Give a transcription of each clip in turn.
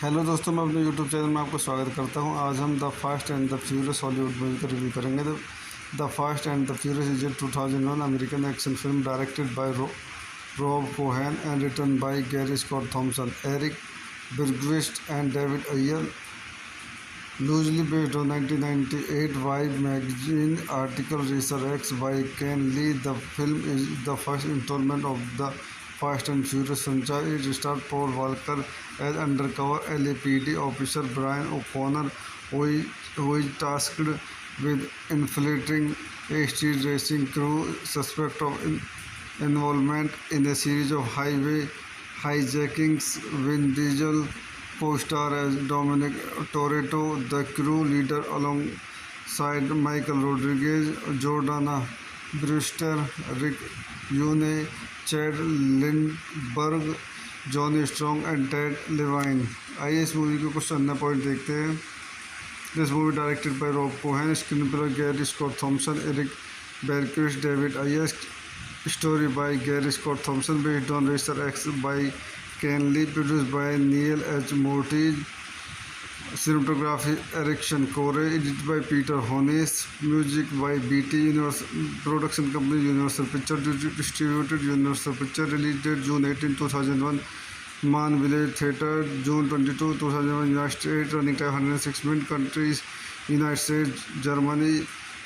Hello दोस्तों, मैं अपने यूट्यूब चैनल में आपका स्वागत करता हूं। आज हम the fast and the furious Hollywood movie का रिव्यू करेंगे। The fast and the furious is a 2001 American action film directed by Rob Cohen and written by Gary Scott Thompson, Erik Bergquist and David Ayer. Loosely based on 1998 Vibe magazine article Racer X by Ken Lee, the film is the first installment of the Fast and Furious franchise. It stars Paul Walker as undercover LAPD officer Brian O'Connor, who is tasked with infiltrating a street racing crew suspect of involvement in a series of highway hijackings. Vin Diesel co-star as Dominic Toretto, the crew leader, alongside Michael Rodriguez, Jordana Brewster, Rick Yune, Chad Lindbergh, Johnny Strong and Ted Levine. आइए इस movie के कुछ अन्य point देखते हैं. This movie directed by Rob Cohen, screenplay Gary Scott Thompson, Eric Bergquist, David Ayer. Story by Gary Scott Thompson, based on racer X by Ken Lee, produced by Neil H. Mortis. Cinematography Erickson Core, edited by Peter Hones. Music by BT Universal Production Company, Universal Pictures, distributed Universal Pictures. Release date June 18, 2001. Man Village Theatre, June 22, 2001. United States. Running time 106 minutes. Countries United States, Germany.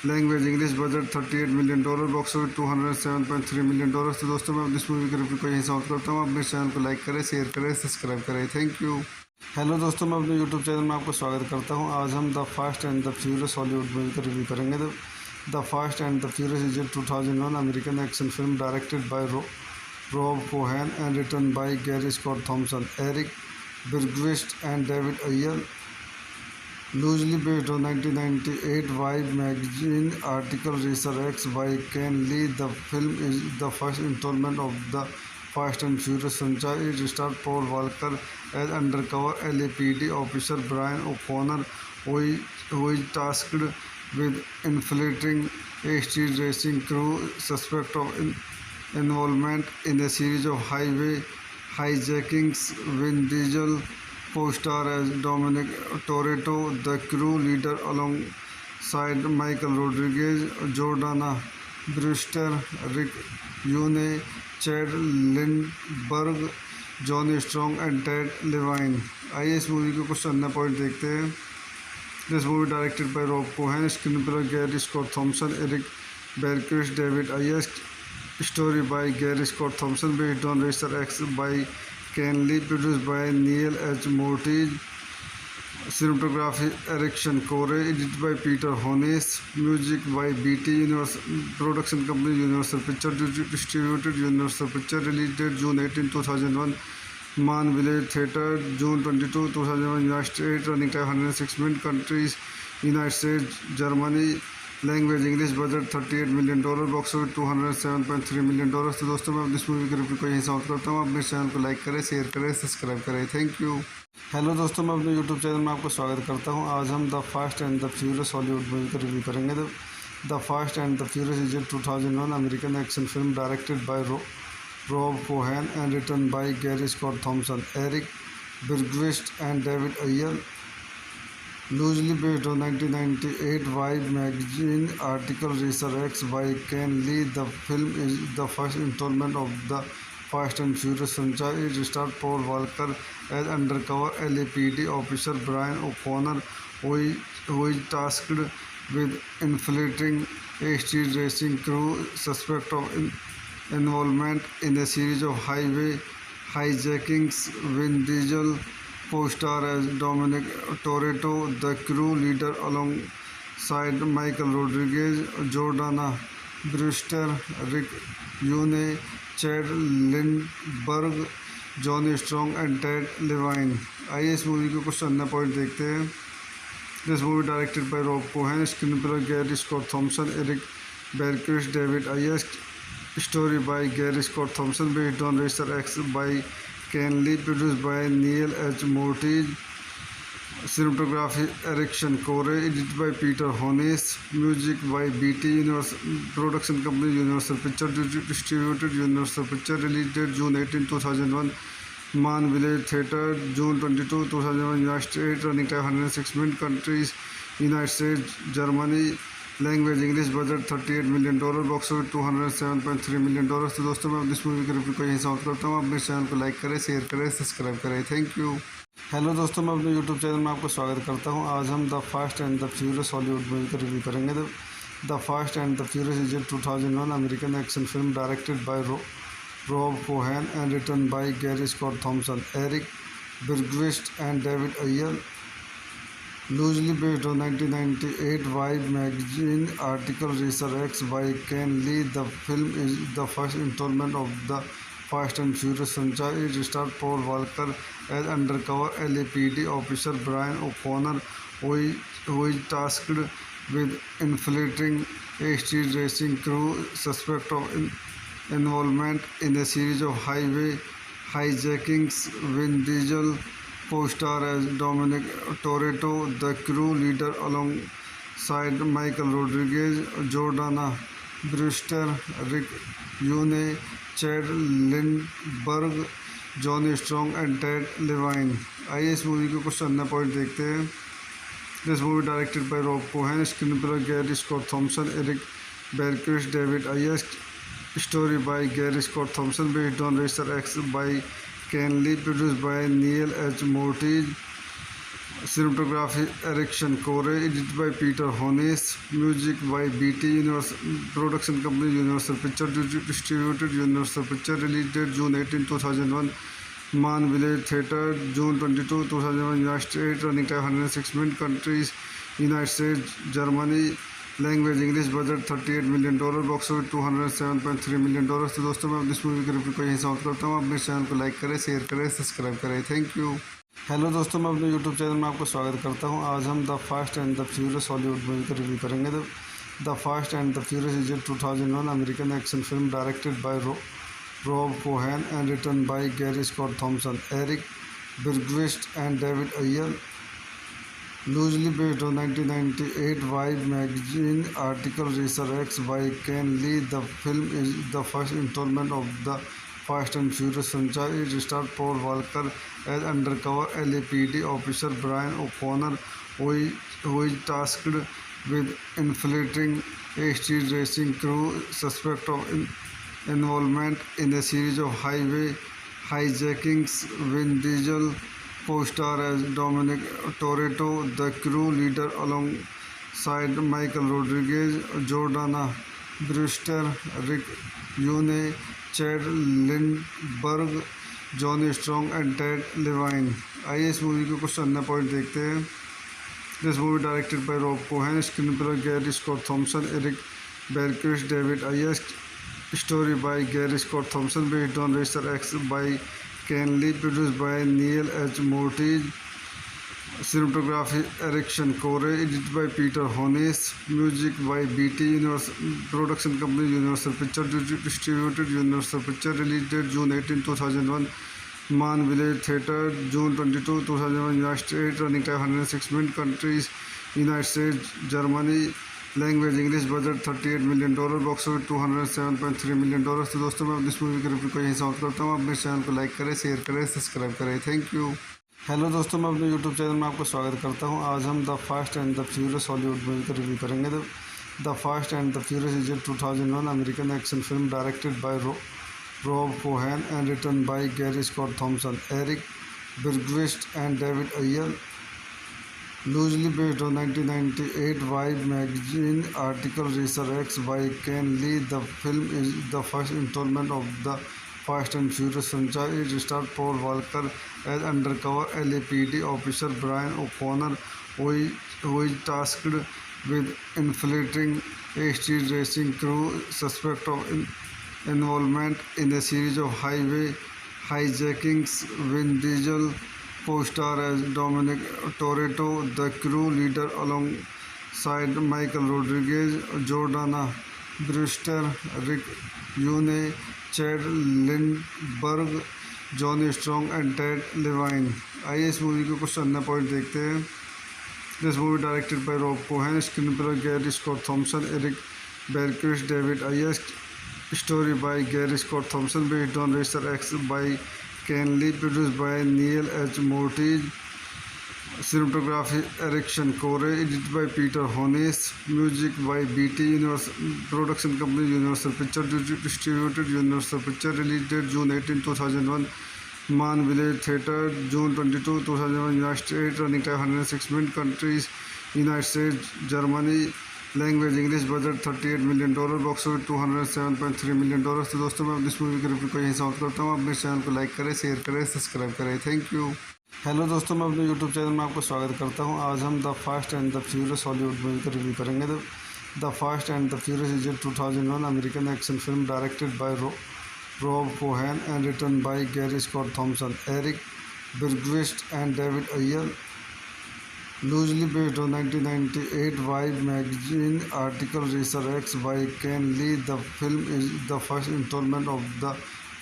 Language English. Budget $38 million. Box office $207.3 million. तो दोस्तों, मैं इस movie के review को यहीं समाप्त करता हूँ. अपने चैनल को लाइक करें, शेयर करें, सब्सक्राइब करें. Thank you. हेलो दोस्तों, मैं अपने यूट्यूब चैनल में आपका स्वागत करता हूँ. आज हम the fast and the furious Hollywood movie का रिव्यू करेंगे. The fast and the furious is a 2001 American action film directed by Rob Cohen and written by Gary Scott Thompson, Erik Bergquist and David Ayer. Loosely based on 1998 Vibe magazine article Racer X by Ken Lee, the film is the first installment of the Fast and Furious franchise. It stars Paul Walker as undercover LAPD officer Brian O'Connor, who is tasked with infiltrating a street racing crew suspect of involvement in a series of highway hijackings. Vin Diesel co-star as Dominic Toretto, the crew leader, alongside Michael Rodriguez, Jordana Brewster, Rick Yune, Chad Lindbergh, Johnny Strong and Ted Levine. आइए इस movie के कुछ अन्य point देखते हैं. This movie directed by Rob Cohen, screenplay Gary Scott Thompson, Eric Bergquist, David Ayer. Story by Gary Scott Thompson, based on racer X by Ken Lee, produced by Neil H. Mortis. Cinematography Erickson Core, edited by Peter Hones. Music by BT Universal Production Company, Universal Pictures, distributed Universal Pictures. Release date June 18, 2001. Man Village Theatre, June 22, 2001. United States. Running time 106 minutes. Countries United States, Germany. Language English, budget $38 million, box office $207.3 million. तो दोस्तों मैं इस movie के review को यहीं समाप्त करता हूँ। अपने चैनल को लाइक करें, शेयर करें, सब्सक्राइब करें। Thank you. हेलो दोस्तों, मैं अपने यूट्यूब चैनल में आपका स्वागत करता हूँ। आज हम the fast and the furious Hollywood movie का रिव्यू करेंगे। The fast and the furious is a 2001 American action film directed bye Rob Cohen and written by Gary Scott Thompson, Eric Bergquist and David Ayer. Loosely based on 1998 Vibe magazine article research by Ken Lee, the film is the first installment of the Fast and Furious franchise. It stars Paul Walker as undercover LAPD officer Brian O'Connor, who is tasked with infiltrating a street racing crew suspect of involvement in a series of highway hijackings. Vin Diesel co-star as Dominic Toretto, the crew leader, alongside Michael Rodriguez, Jordana Brewster, Rick Yune, Chad Lindbergh, Johnny Strong and Ted Levine. आइए इस movie के कुछ अन्य point देखते हैं। This movie directed by Rob Cohen, screenplay Gary Scott Thompson, Eric Bergquist, David Ayers, story by Gary Scott Thompson, based on research X by Ken Lee, produced by Neil H. Mortis, cinematography Erickson Core, edited by Peter Hones, music by BT Universal Production Company, Universal Picture distributed, Universal Picture, release date June 18, 2001, Man Village Theatre, June 22, 2001, United States, running time 106 minutes, countries United States, Germany, language English, budget $38 million, box office $207.3 million. तो दोस्तों मैं इस movie के review को यहीं समाप्त करता हूँ। अपने चैनल को लाइक करें, शेयर करें, सब्सक्राइब करें। Thank you. हेलो दोस्तों, मैं अपने यूट्यूब चैनल में आपका स्वागत करता हूँ। आज हम the fast and the furious Hollywood movie का रिव्यू करेंगे। The fast and the furious is a 2001 American action film directed bye Rob Cohen and written by Gary Scott Thompson, Eric Bergquist and David Ayer. Loosely based on 1998 Vibe magazine article research by Ken Lee, the film is the first installment of the Fast and Furious franchise. It stars Paul Walker as undercover LAPD officer Brian O'Connor, who is tasked with infiltrating a street racing crew suspect of involvement in a series of highway hijackings. Vin Diesel co-star as Dominic Toretto, the crew leader, alongside Michael Rodriguez, Jordana Brewster, Rick Yune, Chad Lindbergh, Johnny Strong and Ted Levine. आइए इस movie के कुछ अन्य point देखते हैं। This movie directed by Rob Cohen, screenplay Gary Scott Thompson, Eric Bergquist, David Ayers, story by Gary Scott Thompson, based on research X by Ken Lee, produced by Neil H. Mortis, cinematography Erickson Core, edited by Peter Hones, music by BT Universal Production Company, Universal Picture distributed, Universal Picture, release date June 18, 2001, Man Village Theatre, June 22, 2001, United States, running time 106 minutes, countries United States, Germany, language English, budget $38 million, box office $207.3 million. तो दोस्तों मैं इस movie के review को यहीं समाप्त करता हूँ। अपने चैनल को लाइक करें, शेयर करें, सब्सक्राइब करें। Thank you. हेलो दोस्तों, मैं अपने यूट्यूब चैनल में आपका स्वागत करता हूँ। आज हम the fast and the furious Hollywood movie का रिव्यू करेंगे। The fast and the furious is a 2001 American action film directed bye Rob Cohen and written by Gary Scott Thompson, Eric Bergquist and David Ayer. Loosely based on 1998 Vibe magazine article research by Ken Lee, the film is the first installment of the Fast and Furious franchise. It stars Paul Walker as undercover LAPD officer Brian O'Connor, who is tasked with infiltrating a street racing crew suspect of involvement in a series of highway hijackings. Vin Diesel co-star as Dominic Toretto, the crew leader, alongside Michael Rodriguez, Jordana Brewster, Rick Yune, Chad Lindbergh, Johnny Strong and Ted Levine. आइए इस movie के कुछ अन्य point देखते हैं। This movie directed by Rob Cohen, screenplay Gary Scott Thompson, Eric Bergquist, David Ayers, story by Gary Scott Thompson, based on research X by Ken Lee, produced by Neil H. Mortis, Cinematography Erickson Core, edited by Peter Hones, music by BT Universal Production Company Universal Picture, distributed Universal Picture, released date June 18, 2001, Man Village Theatre, June 22, 2001, United States, running time 106 minutes, countries United States, Germany, language English, budget $38 million, box office $207.3 million. तो दोस्तों मैं इस movie के review को यहीं समाप्त करता हूँ। आप मेरे चैनल को लाइक करें, शेयर करें, सब्सक्राइब करें। Thank you. हेलो दोस्तों, मैं अपने यूट्यूब चैनल में आपका स्वागत करता हूं। आज हम the fast and the furious Hollywood movie का रिव्यू करेंगे। The fast and the furious is a 2001 American action film directed by Rob Cohen and written by Gary Scott Thompson, Eric Bergquist and David Ayer, loosely based on 1998 Vibe magazine article Racer X by Ken Lee. The film is the first installment of the Fast and Furious franchise. It stars Paul Walker as undercover LAPD officer Brian O'Connor, who is tasked with infiltrating a street racing crew suspect of involvement in a series of highway hijackings. Vin Diesel co-star as Dominic Toretto, the crew leader alongside Michael Rodriguez, Jordana Brewster, Rick Yune, Chad Lindbergh, Johnny Strong and Ted Levine। आइए इस movie के कुछ अन्य point देखते हैं। This movie directed by Rob Cohen, screenplay Gary Scott Thompson, Eric Bergquist, David Ayer, story by Gary Scott Thompson, based on racer X by Ken Lee, produced by Neil H. Mortis, cinematography Erickson Core, edited by Peter Hones, music by BT Universal Production Company Universal Picture, distributed Universal Picture, released date June 18, 2001, Man Village Theatre, June 22, 2001, United States, running time 106 minutes, countries United States, Germany, language English, budget $38 million, box office $207.3 million. तो दोस्तों मैं इस movie के review को यहीं समाप्त करता हूँ। आप मेरे चैनल को लाइक करें, शेयर करें, सब्सक्राइब करें। Thank you. हेलो दोस्तों, मैं अपने यूट्यूब चैनल में आपका स्वागत करता हूँ। आज हम the fast and the furious Hollywood movie का रिव्यू करेंगे। The fast and the furious is a 2001 American action film directed by Rob Cohen and written by Gary Scott Thompson, Eric Bergquist and David Ayer, loosely based on 1998 Vibe magazine article Racer X by Ken Lee. The film is the first installment of the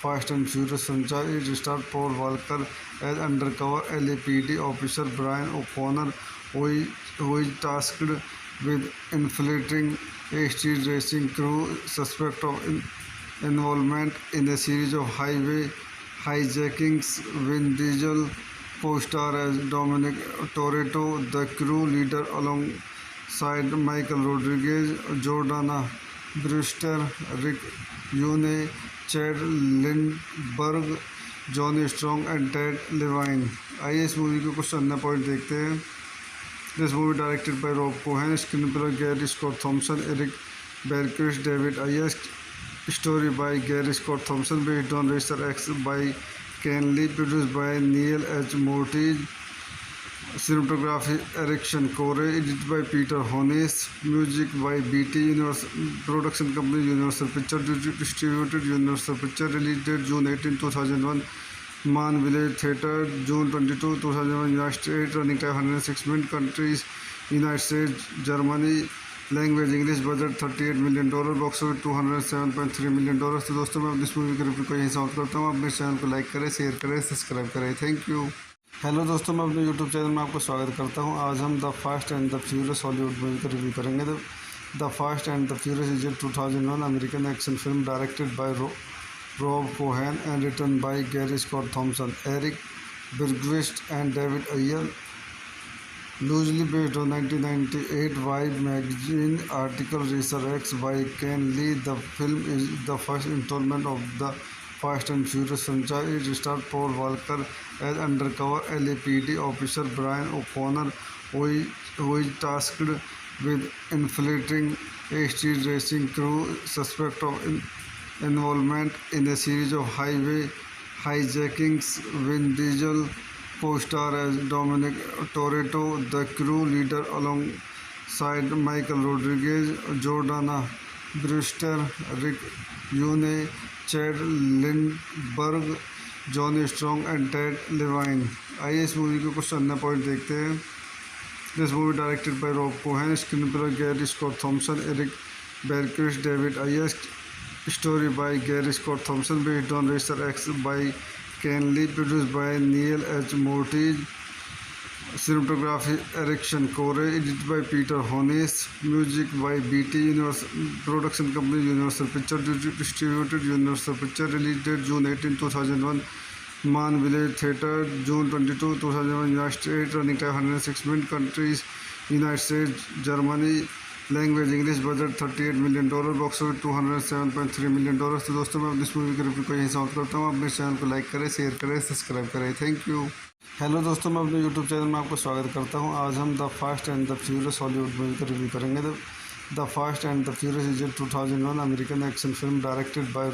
Fast and Furious franchise. It stars Paul Walker as undercover LAPD officer Brian O'Connor, who is tasked with infiltrating a street racing crew suspect of involvement in a series of highway hijackings. Vin Diesel co-star as Dominic Toretto, the crew leader alongside Michael Rodriguez, Jordana Brewster, Rick Yune, Chad Lindbergh, Johnny Strong and Ted Levine। आइए इस movie के कुछ अन्य point देखते हैं। This movie directed by Rob Cohen, screenplay Gary Scott Thompson, Eric Bergquist, David Ayer, story by Gary Scott Thompson, based on racer X by Ken Lee, produced by Neil H. Mortis, cinematography Erickson Core, edited by Peter Hones, music by BT Universal Production Company Universal Picture, distributed Universal Picture, released date June 18, 2001, Man Village Theatre, June 22, 2001, United States, running time 106 minutes, countries United States, Germany, language English, budget $38 million, box office $207.3 million. तो दोस्तों मैं इस movie के review को यहीं समाप्त करता हूँ। आप मेरे चैनल को लाइक करें, शेयर करें, सब्सक्राइब करें। Thank you. हेलो दोस्तों, मैं अपने यूट्यूब चैनल में आपका स्वागत करता हूँ। आज हम the fast and the furious Hollywood movie का रिव्यू करेंगे। The fast and the furious is a 2001 American action film directed by Rob Cohen and written by Gary Scott Thompson, Eric Bergquist and David Ayer, loosely based on 1998 Vibe magazine article Racer X by Ken Lee. The film is the first installment of the Fast and Furious franchise. It stars Paul Walker as undercover LAPD officer Brian O'Connor, who is tasked with infiltrating a street racing crew suspect of involvement in a series of highway hijackings. Vin Diesel co-star as Dominic Toretto, the crew leader alongside Michael Rodriguez, Jordana Brewster, Rick Yune, Chad Lindbergh, Johnny Strong and Ted Levine. आइए इस movie के कुछ अन्य point देखते हैं। This movie directed by Rob Cohen, screenplay Gary Scott Thompson, Eric Bergquist, David Ayers, story by Gary Scott Thompson, based on Racer X by Ken Lee, produced by Neil H. Mortis, cinematography Erickson Core, edited by Peter Hones, music by BT Universal, production company Universal Picture, distributed Universal Picture, release date June 18, 2001, Man Village Theatre, June 22, 2001, United States, running time 106 minutes, countries United States, Germany, language English, budget $38 million, box office $207.3 million. तो दोस्तों मैं इस movie के review को यहीं समाप्त करता हूँ। आप मेरे चैनल को लाइक करें, शेयर करें, सब्सक्राइब करें। Thank you. हेलो दोस्तों, मैं अपने यूट्यूब चैनल में आपका स्वागत करता हूँ। आज हम the fast and the furious Hollywood movie का रिव्यू करेंगे। The fast and the furious is a 2001 American action film directed by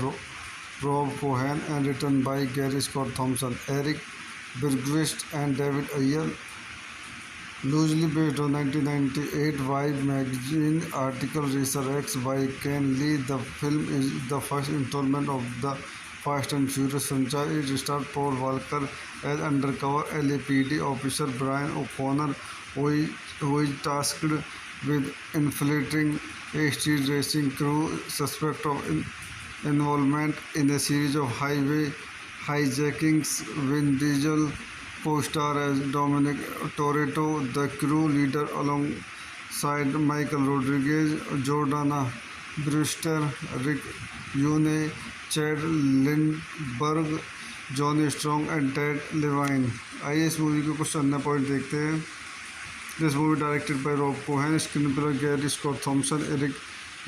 Rob Cohen and written by Gary Scott Thompson, Eric Bergquist and David Ayer. Loosely based on 1998 Vibe magazine article Racer X by Ken Lee, the film is the first installment of the Fast and Furious franchise. It stars Paul Walker as undercover LAPD officer Brian O'Connor, who is tasked with infiltrating a street racing crew suspect of involvement in a series of highway hijackings. Vin Diesel co-star as Dominic Toretto, the crew leader alongside Michael Rodriguez, Jordana Brewster, Rick Yune, Chad Lindbergh, Johnny Strong and Ted Levine. आइए इस movie के कुछ अन्य point देखते हैं। This movie directed by Rob Cohen, screenplay Gary Scott Thompson, Eric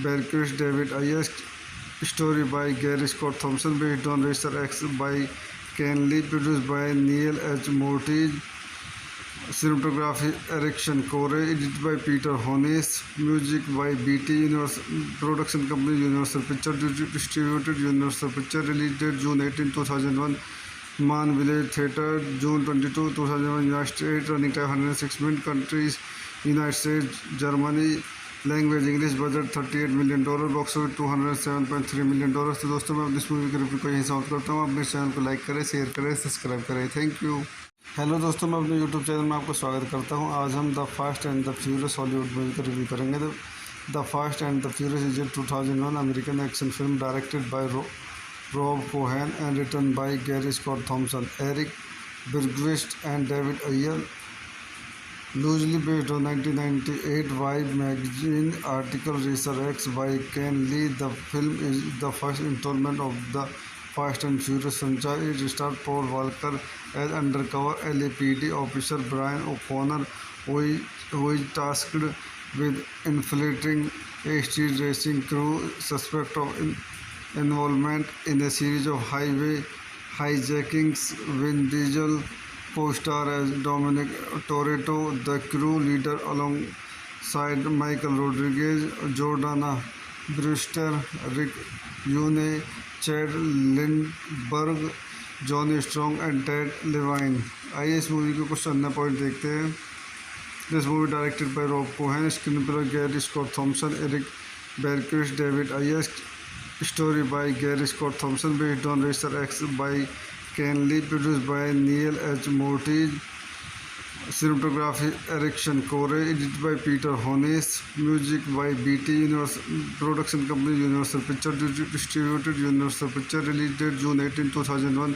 Bergquist, David Ayers, story by Gary Scott Thompson, based on Racer X by Ken Lee, produced by Neil H. Mortis, cinematography Erickson Core, edited by Peter Hones, music by BT Universal, production company Universal Picture, distributed Universal Picture, release date June 18, 2001, Man Village Theatre, June 22, 2001, United States, running time 106 minutes, countries United States, Germany, language English, budget $38 million, box office $207.3 million. तो दोस्तों मैं इस movie के review को यहीं समाप्त करता हूँ। आप मेरे चैनल को लाइक करें, शेयर करें, सब्सक्राइब करें। Thank you. हेलो दोस्तों, मैं अपने यूट्यूब चैनल में आपका स्वागत करता हूँ। आज हम the fast and the furious Hollywood movie का रिव्यू करेंगे। The fast and the furious is a 2001 American action film directed by Rob Cohen and written by Gary Scott Thompson, Eric Bergquist and David Ayer. Loosely based on 1998 Vibe magazine article Racer X by Ken Lee, the film is the first installment of the Fast and Furious franchise. It stars Paul Walker as undercover LAPD officer Brian O'Connor, who is tasked with infiltrating a street racing crew suspect of involvement in a series of highway hijackings. Vin Diesel co-star as Dominic Toretto, the crew leader alongside Michael Rodriguez, Jordana Brewster, Rick Yune, Chad Lindbergh, Johnny Strong and Ted Levine. आइए इस movie के कुछ अन्य point देखते हैं। This movie directed by Rob Cohen, screenplay Gary Scott Thompson, Eric Bergquist, David Ayers, story by Gary Scott Thompson, based on Racer X by Ken Lee, produced by Neil H. Mortis, cinematography Erickson Core, edited by Peter Hones, music by BT Universal, production company Universal Picture, distributed Universal Picture, release date June 18, 2001,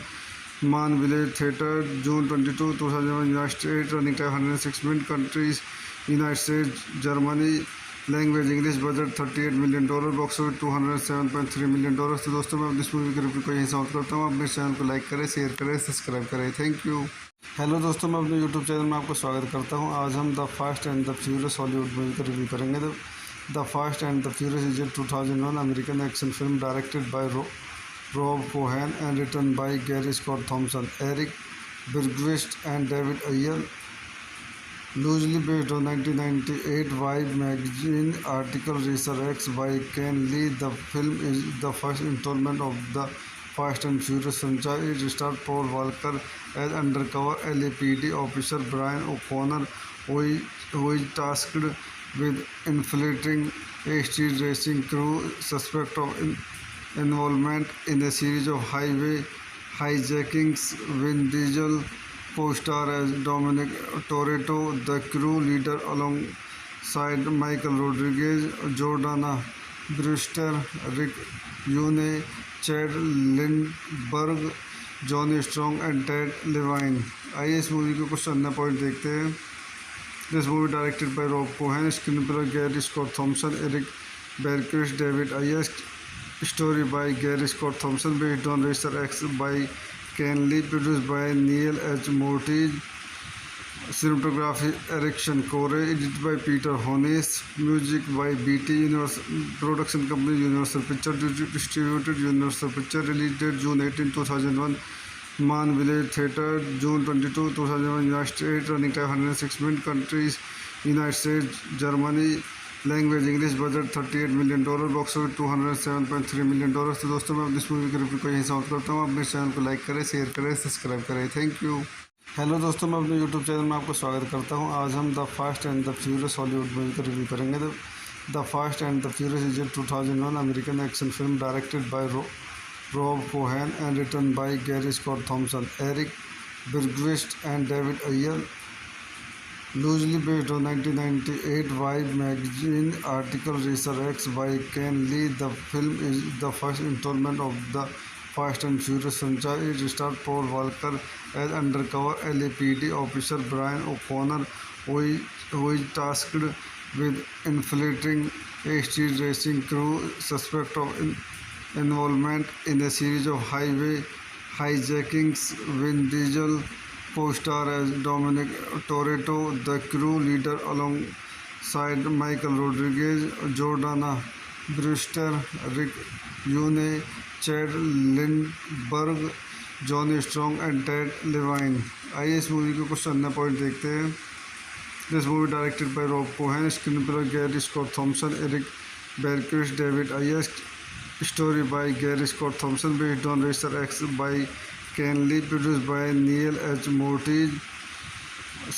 Man Village Theatre, June 22, 2001, United States, running time 106 minutes, countries United States, Germany, language English, budget $38 million, box office $207.3 million. तो दोस्तों मैं इस movie के review को यहीं समाप्त करता हूँ। आप मेरे चैनल को लाइक करें, शेयर करें, सब्सक्राइब करें। Thank you. हेलो दोस्तों, मैं अपने यूट्यूब चैनल में आपका स्वागत करता हूँ। आज हम the fast and the furious Hollywood movie का रिव्यू करेंगे। The fast and the furious is a 2001 American action film directed by Rob Cohen and written by Gary Scott Thompson, Eric Bergquist and David Ayer. Loosely based on 1998 Vibe magazine article Racer X by Ken Lee, the film is the first installment of the Fast and Furious franchise. It stars Paul Walker as undercover LAPD officer Brian O'Connor, who is tasked with infiltrating a street racing crew suspect of involvement in a series of highway hijackings. Vin Diesel co-star as Dominic Toretto, the crew leader alongside Michael Rodriguez, Jordana Brewster, Rick Yune, Chad Lindbergh, Johnny Strong and Ted Levine. आइए इस movie के कुछ अन्य point देखते हैं। This movie directed by Rob Cohen, screenplay Gary Scott Thompson, Eric Bergquist, David आयस, story by Gary Scott Thompson, based on racer X by Ken Lee, produced by nil H Moritz, cinematography Erickson Core, edited by Peter Hones, music by BT Universal, production company Universal Picture, distributed Universal Picture, release date June 18, 2001, Man Village Theatre, June 22, 2001, United States, running time 106 minutes, countries United States, Germany, language English, budget $38 million, box office $207.3 million। तो दोस्तों मैं इस movie के review को यहीं समाप्त करता हूँ। अपने चैनल को लाइक करें, शेयर करें, सब्सक्राइब करें। Thank you. हेलो दोस्तों, मैं अपने यूट्यूब चैनल में आपका स्वागत करता हूं। आज हम the fast and the furious Hollywood movie का रिव्यू करेंगे। The fast and the furious is a 2001 American action film directed by Rob Cohen and written by Gary Scott Thompson, Eric Bergquist and David Ayer, loosely based on 1998 Vibe magazine article Racer X by Ken Lee. The film is the first installment of the Fast and Furious franchise. It stars Paul Walker as undercover LAPD officer Brian O'Connor, who is tasked with infiltrating a street racing crew suspect of involvement in a series of highway hijackings. Vin Diesel co-star as Dominic Toretto, the crew leader alongside Michael Rodriguez, Jordana Brewster, Rick Yune, Chad Lindbergh, Johnny Strong and Ted Levine. आइए इस movie के कुछ अन्य point देखते हैं। This movie directed by Rob Cohen, screenplay Gary Scott Thompson, Eric Bergquist, David आयस, story by Gary Scott Thompson, based on racer X by Ken Lee, produced by Neil H. Moortij,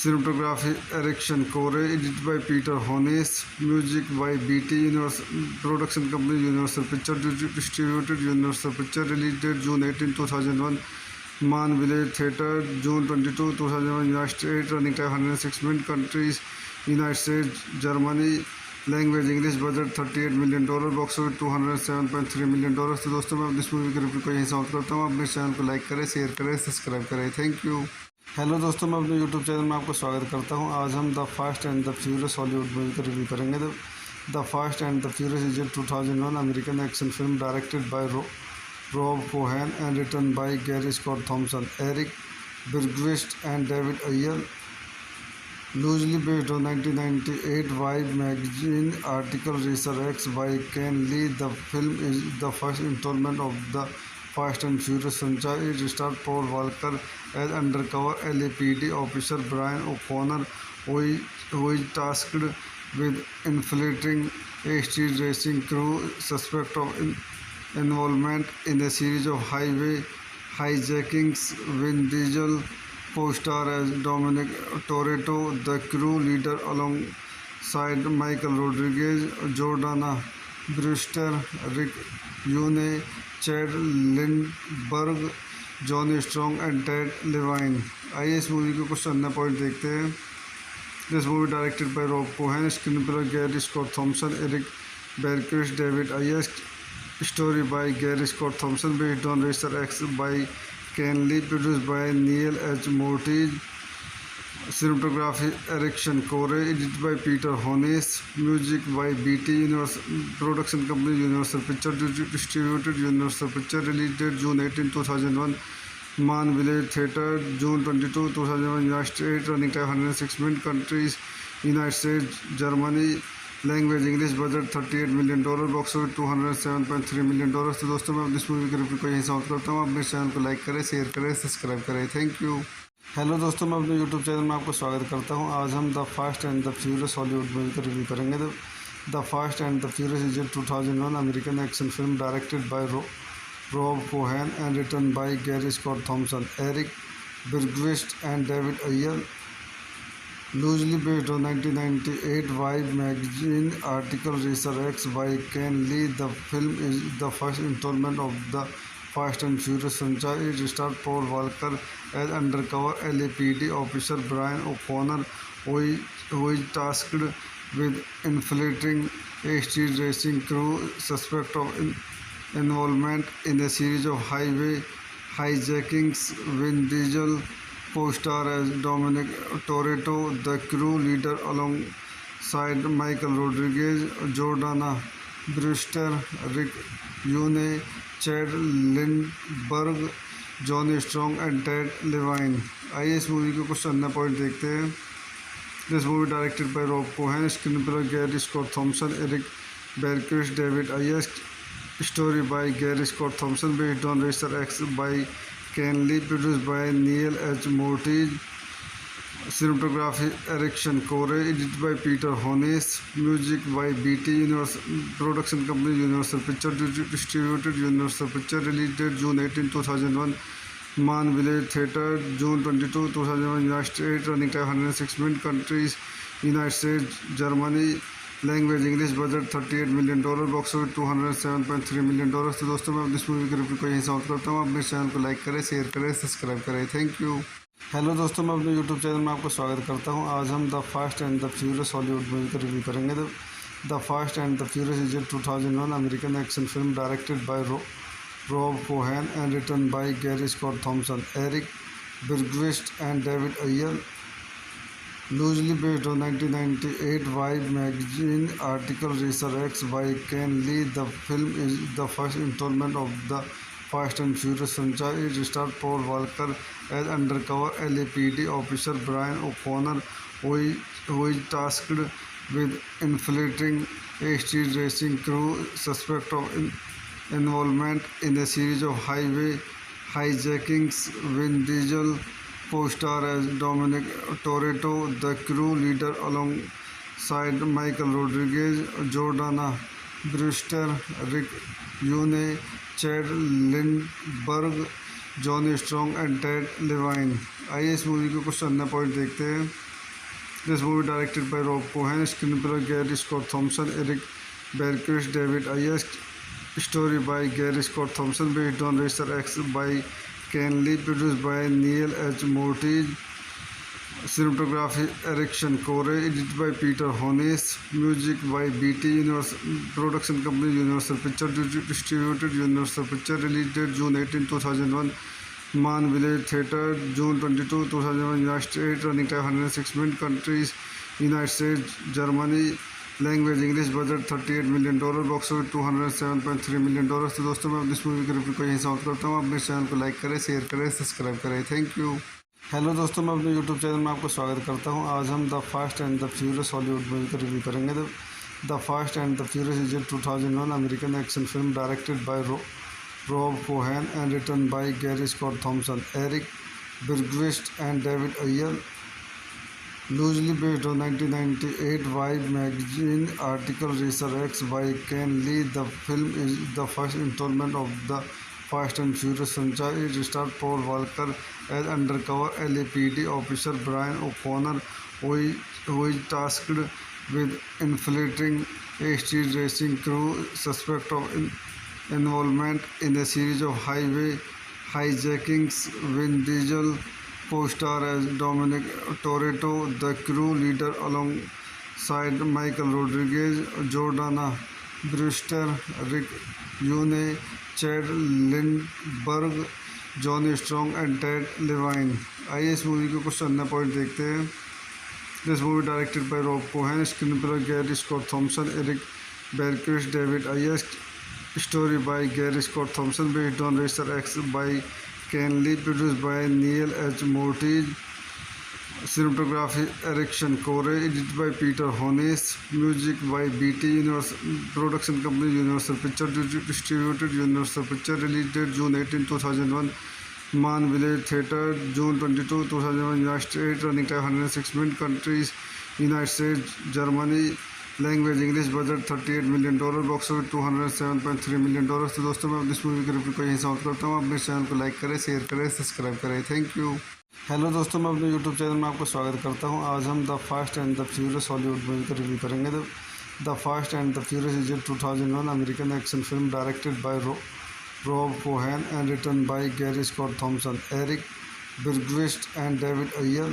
cinematography Erickson Core, edited by Peter Hones, music by BT Universal, production company Universal Picture, distributed Universal Picture, release date June 18, 2001, Man Village Theatre, June 22, 2001, United States, running time 106 minutes, countries United States, Germany, language English, budget $38 million, box office $207.3 million। तो दोस्तों मैं इस movie के review को यहीं समाप्त करता हूँ। अपने चैनल को लाइक करें, शेयर करें, सब्सक्राइब करें। Thank you. हेलो दोस्तों, मैं अपने यूट्यूब चैनल में आपका स्वागत करता हूँ। आज हम the fast and the furious Hollywood movie का रिव्यू करेंगे। The fast and the furious is a 2001 American action film directed by Rob Cohen and written by Gary Scott Thompson, Eric Bergquist and David Ayer, loosely based on 1998 Vibe magazine article Racer X by Ken Lee. The film is the first installment of the Fast and Furious franchise. It stars Paul Walker as undercover LAPD officer Brian O'Connor, who is tasked with infiltrating a street racing crew suspect of involvement in a series of highway hijackings. Vin Diesel co-star as Dominic Toretto, the crew leader alongside Michael Rodriguez, Jordana Brewster, Rick Yune, Chad Lindbergh, Johnny Strong and Ted Levine. आइए इस movie के कुछ अन्य point देखते हैं। This movie directed by Rob Cohen, screenplay Gary Scott Thompson, Eric Bergquist, David आयस, story by Gary Scott Thompson, based on racer X by Ken Lee, produced by Neil H. Moortij, cinematography Erickson Core, edited by Peter Hones, music by BT Universal, production company Universal Picture, distributed Universal Picture, release date June 18, 2001, Man Village Theatre, June 22, 2001, United States, running time 106 minutes, countries United States, Germany, language English, budget $38 million, box office $207.3 million। तो दोस्तों मैं इस movie के review को यहीं समाप्त करता हूँ। अपने चैनल को लाइक करें, शेयर करें, सब्सक्राइब करें। Thank you. हेलो दोस्तों, मैं अपने यूट्यूब चैनल में आपका स्वागत करता हूँ। आज हम the fast and the furious Hollywood movie का रिव्यू करेंगे। The fast and the furious is a 2001 American action film directed by Rob Cohen and written by Gary Scott Thompson, Eric Bergquist and David Ayer, loosely based on 1998 Vibe magazine article Racer X by Ken Lee. The film is the first installment of the Fast and Furious franchise. It stars Paul Walker as undercover LAPD officer Brian O'Connor, who is tasked with infiltrating a street racing crew suspect of involvement in a series of highway hijackings. Vin Diesel co-star as Dominic Toretto, the crew leader, alongside Michael Rodriguez, Jordana Brewster, Rick Yune, Chad Lindbergh, Johnny Strong and Ted Levine. आइए इस movie के कुछ अन्य point देखते हैं। This movie directed by Rob Cohen, screenplay Gary Scott Thompson, Eric Bergquist, David Ayers, story by Gary Scott Thompson, based on racer X by Ken Lee, produced by nil H Moritz, cinematography Erickson Core, edited by Peter Hones, music by BT Universal, production company Universal Picture, distributed Universal Picture, release date June 18, 2001, Man Village Theatre, June 22, 2001, United States, running time 106 minutes, countries United States, Germany, language English, budget $38 million, box office $207.3 million। तो दोस्तों मैं इस movie के review को यहीं समाप्त करता हूँ। अपने चैनल को लाइक करें, शेयर करें, सब्सक्राइब करें। Thank you. हेलो दोस्तों, मैं अपने यूट्यूब चैनल में आपका स्वागत करता हूं। आज हम the fast and the furious Hollywood movie का रिव्यू करेंगे। The fast and the furious is a 2001 American action film directed by Rob Cohen and written by Gary Scott Thompson, Eric Bergquist and David Ayer, loosely based on 1998 Vibe magazine article Racer X by Ken Lee. The film is the first installment of the Fast and Furious franchise. It stars Paul Walker as undercover LAPD officer Brian O'Connor, who is tasked with infiltrating a street racing crew suspect of involvement in a series of highway hijackings. Vin Diesel co-star as Dominic Toretto, the crew leader, alongside Michael Rodriguez, Jordana Brewster, Rick Yune, Chad Lindbergh, Johnny Strong and Ted Levine. आइए इस movie के कुछ अन्य point देखते हैं। This movie directed by Rob Cohen, screenplay Gary Scott Thompson, Eric Bergquist, David Ayers, story by Gary Scott Thompson, based on racer X by Ken Lee, produced by nil H Moritz, cinematography Erickson Core, edited by Peter Hones, music by BT Universal, production company Universal Picture, distributed Universal Picture, release date June 18, 2001, Man Village Theatre, June 22, 2001, United States, running time 106 minutes, countries United States, Germany, language English, budget $38 million, box office $207.3 million। तो दोस्तों मैं इस movie के review को यहीं समाप्त करता हूँ। अपने चैनल को लाइक करें, शेयर करें, सब्सक्राइब करें। Thank you. हेलो दोस्तों, मैं अपने यूट्यूब चैनल में आपका स्वागत करता हूं। आज हम the fast and the furious Hollywood movie का रिव्यू करेंगे। The fast and the furious is a 2001 American action film directed by Rob Cohen and written by Gary Scott Thompson, Eric Bergquist and David Ayer, loosely based on 1998 Vibe magazine article Racer X by Ken Lee. The film is the first installment of the Fast and Furious franchise. It stars Paul Walker as undercover LAPD officer Brian O'Connor, who is tasked with infiltrating a street racing crew suspect of involvement in a series of highway hijackings. Vin Diesel co-star as Dominic Toretto, the crew leader, alongside Michael Rodriguez, Jordana Brewster, Rick Yune, Chad Lindbergh, Johnny Strong and Ted Levine. आइए इस movie के कुछ अन्य point देखते हैं। This movie directed by Rob Cohen, screenplay Gary Scott Thompson, Eric Bergquist, David Ayers, story by Gary Scott Thompson, based on racer X by Ken Lee, produced by nil H Moritz, cinematography Erickson Core, edited by Peter Hones, music by BT Universal, production company Universal Picture, distributed Universal Picture, release date June 18, 2001, Man Village Theatre, June 22, 2001, United States, running time 106 minutes, countries United States, Germany, language English, budget $38 million, box office $207.3 million। तो दोस्तों मैं इस movie के review को यहीं समाप्त करता हूँ। अपने चैनल को लाइक करें, शेयर करें, सब्सक्राइब करें। Thank you. हेलो दोस्तों, मैं अपने यूट्यूब चैनल में आपका स्वागत करता हूं। आज हम the fast and the furious Hollywood movie का रिव्यू करेंगे। The fast and the furious is a 2001 American action film directed bye Rob Cohen and written by Gary Scott Thompson, Eric Bergquist and David Ayer.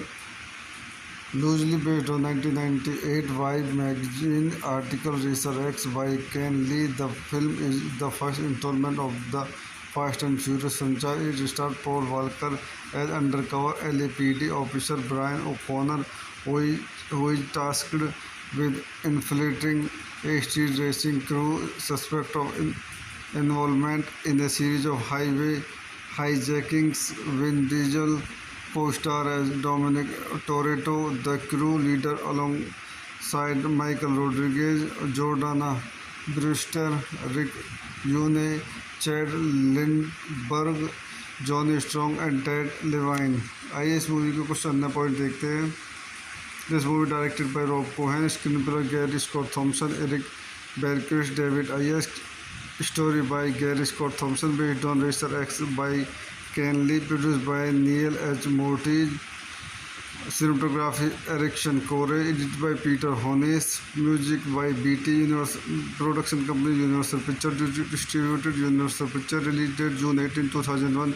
Loosely based on 1998 Vibe magazine article Resurrects by Ken Lee, the film is the first installment of the Fast and Furious franchise. It stars Paul Walker as undercover LAPD officer Brian O'Connor, who is tasked with infiltrating a street racing crew suspect of involvement in a series of highway hijackings. Vin Diesel co-star as Dominic Toretto, the crew leader, alongside Michael Rodriguez, Jordana Brewster, Rick Yune, Chad Lindbergh, Johnny Strong and Ted Levine. आइए इस movie के कुछ अन्य point देखते हैं। This movie directed by Rob Cohen, screenplay Gary Scott Thompson, Eric Bergquist, David Ayers, story by Gary Scott Thompson, based on racer X by Ken Lee, produced by nil H Moritz, cinematography Erickson Core, edited by Peter Hones, music by BT Universal Production Company, Universal Picture distributed, Universal Picture, release date June 18, 2001,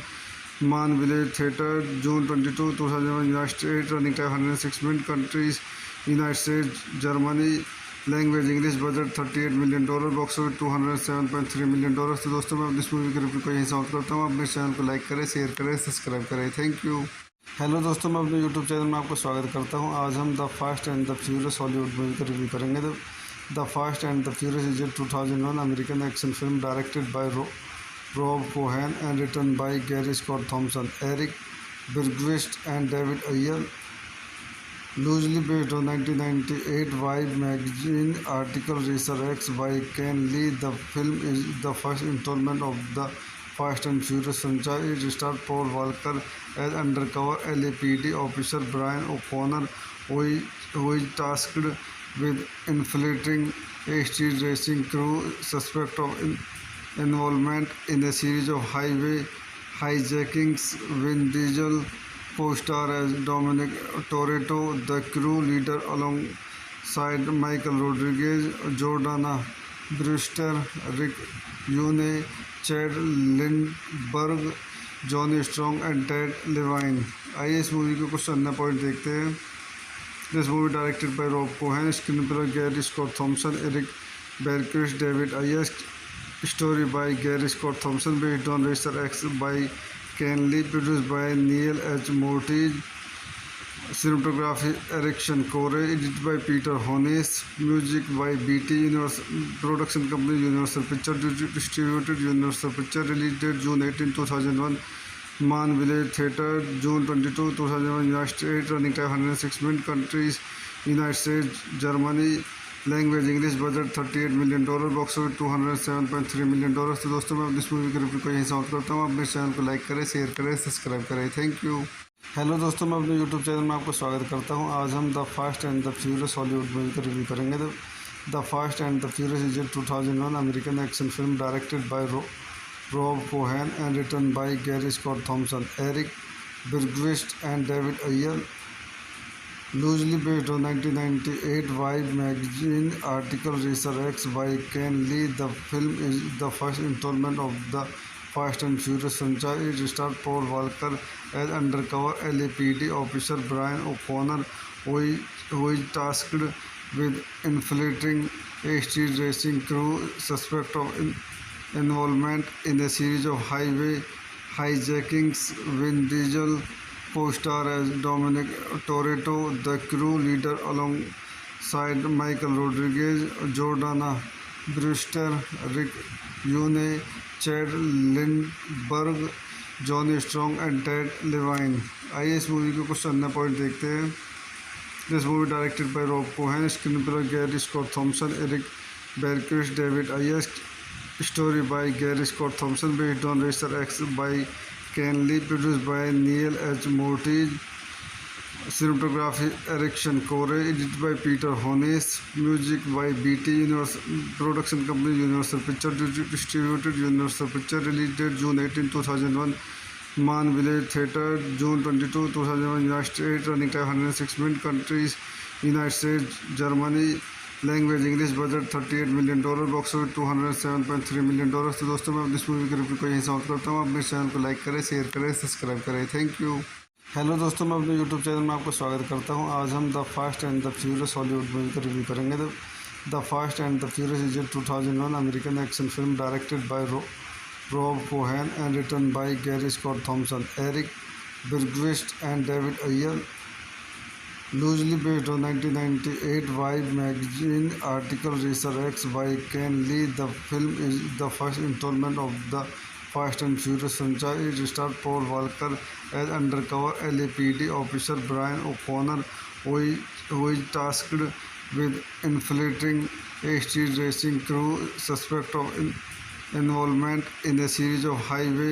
Man Village Theatre, June 22, 2001, United States, running time 106 minutes, countries United States, Germany, language English, budget $38 million, box office $207.3 million। तो दोस्तों मैं इस movie के review को यहीं समाप्त करता हूँ। अपने चैनल को लाइक करें, शेयर करें, सब्सक्राइब करें। Thank you. हेलो दोस्तों, मैं अपने यूट्यूब चैनल में आपका स्वागत करता हूं। आज हम the fast and the furious Hollywood movie का रिव्यू करेंगे। The fast and the furious is a 2001 American action film directed by Rob Cohen and written by Gary Scott Thompson, Eric Bergquist and David Ayer. Loosely based on 1998 Vibe magazine article research by Ken Lee, the film is the first instalment of the Fast and Furious franchise. It stars Paul Walker as undercover LAPD officer Brian O'Connor, who is tasked with infiltrating a street racing crew suspect of involvement in a series of highway hijackings. Vin Diesel co-star as Dominic Toretto, the crew leader, alongside Michael Rodriguez, Jordana Brewster, Rick Yune, Chad Lindberg, Johnny Strong and Ted Levine. आइए इस movie के कुछ अन्य point देखते हैं। This movie directed by Rob Cohen, screenplay Gary Scott Thompson, Eric Bergquist, David Ayers, story by Gary Scott Thompson, based on racer X by Ken Lee, produced by nil H Moritz, cinematography Erickson Core, edited by Peter Hones, music by BT Universal Production Company, Universal Picture distributed, Universal Picture, release date June 18, 2001, Man Village Theatre, June 22, 2001, United States, running time 106 minutes, countries United States, Germany, language English, budget $38 million, box office $207.3 million। तो दोस्तों मैं इस movie के review को यहीं समाप्त करता हूँ। अपने चैनल को लाइक करें, शेयर करें, सब्सक्राइब करें। Thank you. हेलो दोस्तों, मैं अपने यूट्यूब चैनल में आपका स्वागत करता हूं। आज हम the fast and the furious Hollywood movie का रिव्यू करेंगे। The fast and the furious is a 2001 American action film directed by Rob Cohen and written by Gary Scott Thompson, Eric Bergquist and David Ayer. Loosely based on 1998 Vibe magazine article research by Ken Lee, the film is the first instalment of the Fast and Furious franchise. It stars Paul Walker as undercover LAPD officer Brian O'Connor, who is tasked with infiltrating a street racing crew suspect of involvement in a series of highway hijackings. Vin Diesel co-star as Dominic Toretto, the crew leader, alongside Michael Rodriguez, Jordana Brewster, Rick Yune, Chad Lindberg, Johnny Strong and Ted Levine. आइए इस movie के कुछ अन्य point देखते हैं। This movie directed by Rob Cohen, screenplay Gary Scott Thompson, Eric Bergquist, David Ayers, story by Gary Scott Thompson, based on racer X by Ken Lee, produced by nil H Moritz, cinematography Erickson Core, edited by Peter Hones, music by BT Universal Production Company, Universal Picture distributed, Universal Picture, release date June 18, 2001, Man Village Theatre, June 22, 2001, United States, running time 106 minutes, countries United States, Germany, language English, budget $38 million, box office $207.3 million. तो दोस्तों मैं इस movie की review को यहीं समाप्त करता हूँ। अपने चैनल को लाइक करें, शेयर करें, सब्सक्राइब करें। Thank you. हेलो दोस्तों, मैं अपने यूट्यूब चैनल में आपका स्वागत करता हूँ। आज हम the fast and the furious Hollywood movie का रिव्यू करेंगे। The fast and the furious is a 2001 American action film directed bye Rob Cohen and written by Gary Scott Thompson, Eric Bergquist and David Ayer. Loosely based on 1998 Vibe magazine article Racer X by Ken Lee, the film is the first installment of the Fast and Furious franchise. It stars Paul Walker as undercover LAPD officer Brian O'Connor, who is tasked with infiltrating a street racing crew suspect of involvement in a series of highway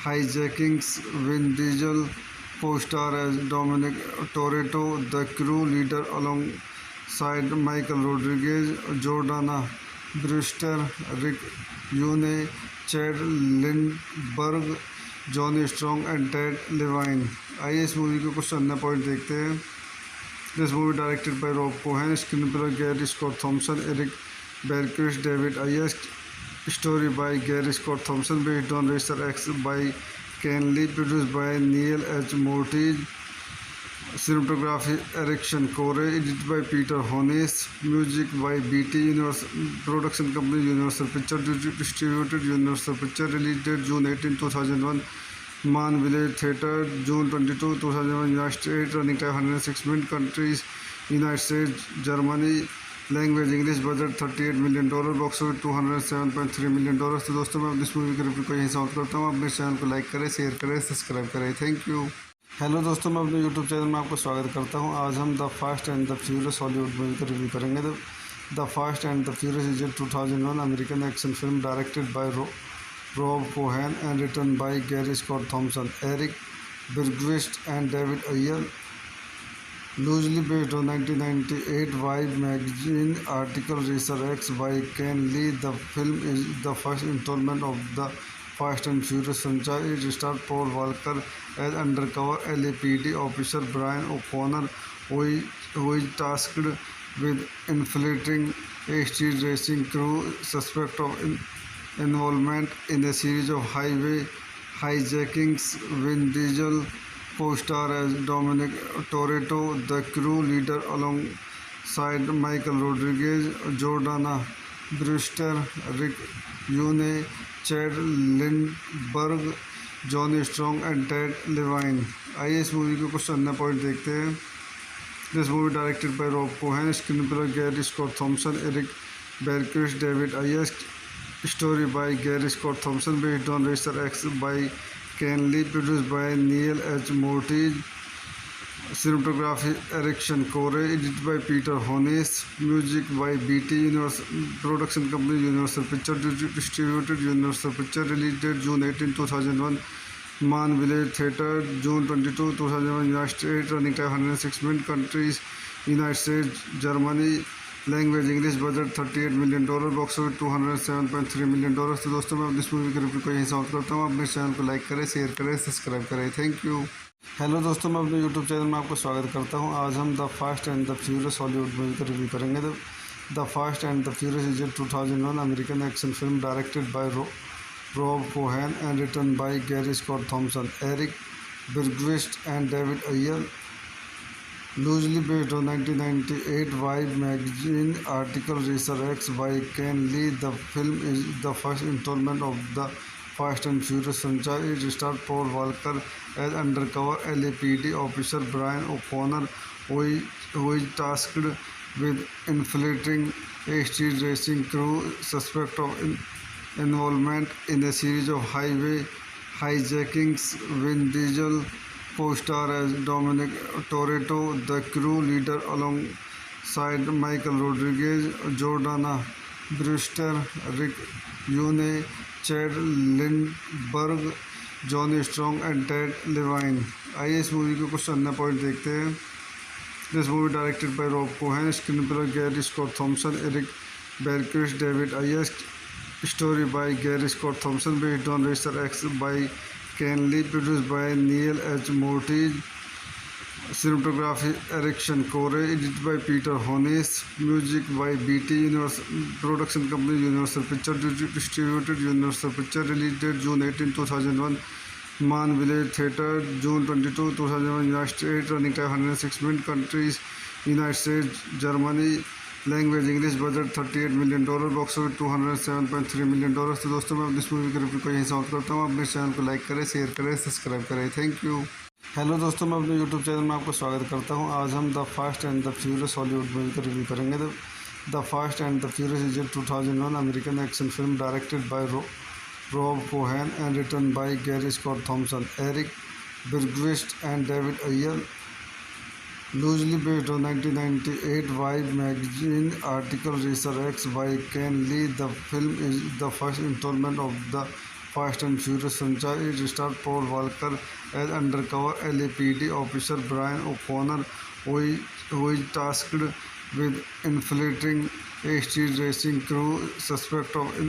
hijackings. Vin Diesel co-star as Dominic Toretto, the crew leader, alongside Michael Rodriguez, Jordana Brewster, Rick Yune, Chad Lindbergh, Johnny Strong and Ted Levine. आइए इस movie के कुछ अन्य point देखते हैं। This movie directed by Rob Cohen, screenplay Gary Scott Thompson, Eric Bergquist, David Ayers, story by Gary Scott Thompson, based on Racer X by Ken Lee, produced by Neil H. Mortis, cinematography Eric Core, edited by Peter Hones, music by BT Universal Production Company, Universal Pictures, distributed Universal Pictures, release date June 18, 2001, Man Village Theatre, June 22, 2001, United States, running time 106 minutes, countries United States, Germany, language English, budget $38 million, box office $207.3 million. तो दोस्तों मैं इस movie की review को यहीं समाप्त करता हूँ। अपने चैनल को लाइक करें, शेयर करें, सब्सक्राइब करें। Thank you. हेलो दोस्तों, मैं अपने यूट्यूब चैनल में आपका स्वागत करता हूँ। आज हम the fast and the furious Hollywood movie का रिव्यू करेंगे। The fast and the furious is a 2001 American action film directed by Rob Cohen and written by Gary Scott Thompson, Eric Bergquist and David Ayer. Loosely based on 1998 Vibe magazine article Racer X by Ken Lee, the film is the first installment of the Fast and Furious franchise. It stars Paul Walker as undercover LAPD officer Brian O'Connor, who is tasked with infiltrating a street racing crew suspect of involvement in a series of highway hijackings. Vin Diesel co-star as Dominic Toretto, the crew leader, alongside Michael Rodriguez, Jordana Brewster, Rick Yune, Chad Lindbergh, Johnny Strong and Ted Levine. आइए इस movie के कुछ अन्य point देखते हैं। This movie directed by Rob Cohen, screenplay Gary Scott Thompson, Eric Bergquist, David Ayers, story by Gary Scott Thompson, based on Racer X by Ken Lee, produced by Neil H. Mortis, cinematography Eric Core, edited by Peter Hones, music by BT Universal Production Company, Universal Pictures, distributed Universal Pictures, release date June 18, 2001, Man Village Theatre, June 22, 2001, United States, running time 106 minutes, countries United States, Germany, language English, budget $38 million, box office $207.3 million. तो दोस्तों मैं इस movie की review को यहीं समाप्त करता हूँ। अपने चैनल को लाइक करें, शेयर करें, सब्सक्राइब करें। Thank you. हेलो दोस्तों, मैं अपने यूट्यूब चैनल में आपका स्वागत करता हूँ। आज हम the fast and the furious Hollywood movie का रिव्यू करेंगे। The fast and the furious is a 2001 American action film directed by Rob Cohen and written by Gary Scott Thompson, Eric Bergquist and David Ayer. Loosely based on 1998 Vibe magazine article Racer X by Ken Lee, the film is the first installment of the Fast and Furious franchise. It stars Paul Walker as undercover LAPD officer Brian O'Connor, who is tasked with infiltrating a street racing crew suspect of involvement in a series of highway hijackings. Vin Diesel co-star as Dominic Toretto, the crew leader, alongside Michael Rodriguez, Jordana Brewster, Rick Yune, Chad Lindbergh, Johnny Strong and Ted Levine. आइए इस movie के कुछ अन्य point देखते हैं। This movie directed by Rob Cohen, screenplay Gary Scott Thompson, Eric Bergquist, David Ayers, story by Gary Scott Thompson, based on Racer X by Ken Lee, produced by Neil H. Mortis, Cinematography Erickson Core, edited by Peter Hones, music by BT Universal Production Company, Universal Picture distributed, Universal Picture, release date June 18, 2001, Man Village Theatre, June 22, 2001, United States, running time 106 minutes, countries United States, Germany, language English, budget $38 million, box office $207.3 million. तो दोस्तों मैं इस movie के review को यहीं समाप्त करता हूँ। आप मेरे चैनल को लाइक करें, शेयर करें, सब्सक्राइब करें। Thank you. हेलो दोस्तों, मैं अपने यूट्यूब चैनल में आपका स्वागत करता हूँ। आज हम the fast and the furious Hollywood movie का रिव्यू करेंगे। The fast and the furious is a 2001 American action film directed by Rob Cohen and written by Gary Scott Thompson, Eric Bergquist and David Ayer. Loosely based on 1998 Vibe magazine article Racer X by Ken Lee, the film is the first installment of the Fast and Furious franchise. It stars Paul Walker as undercover LAPD officer Brian O'Connor, who is tasked with infiltrating a street racing crew suspect of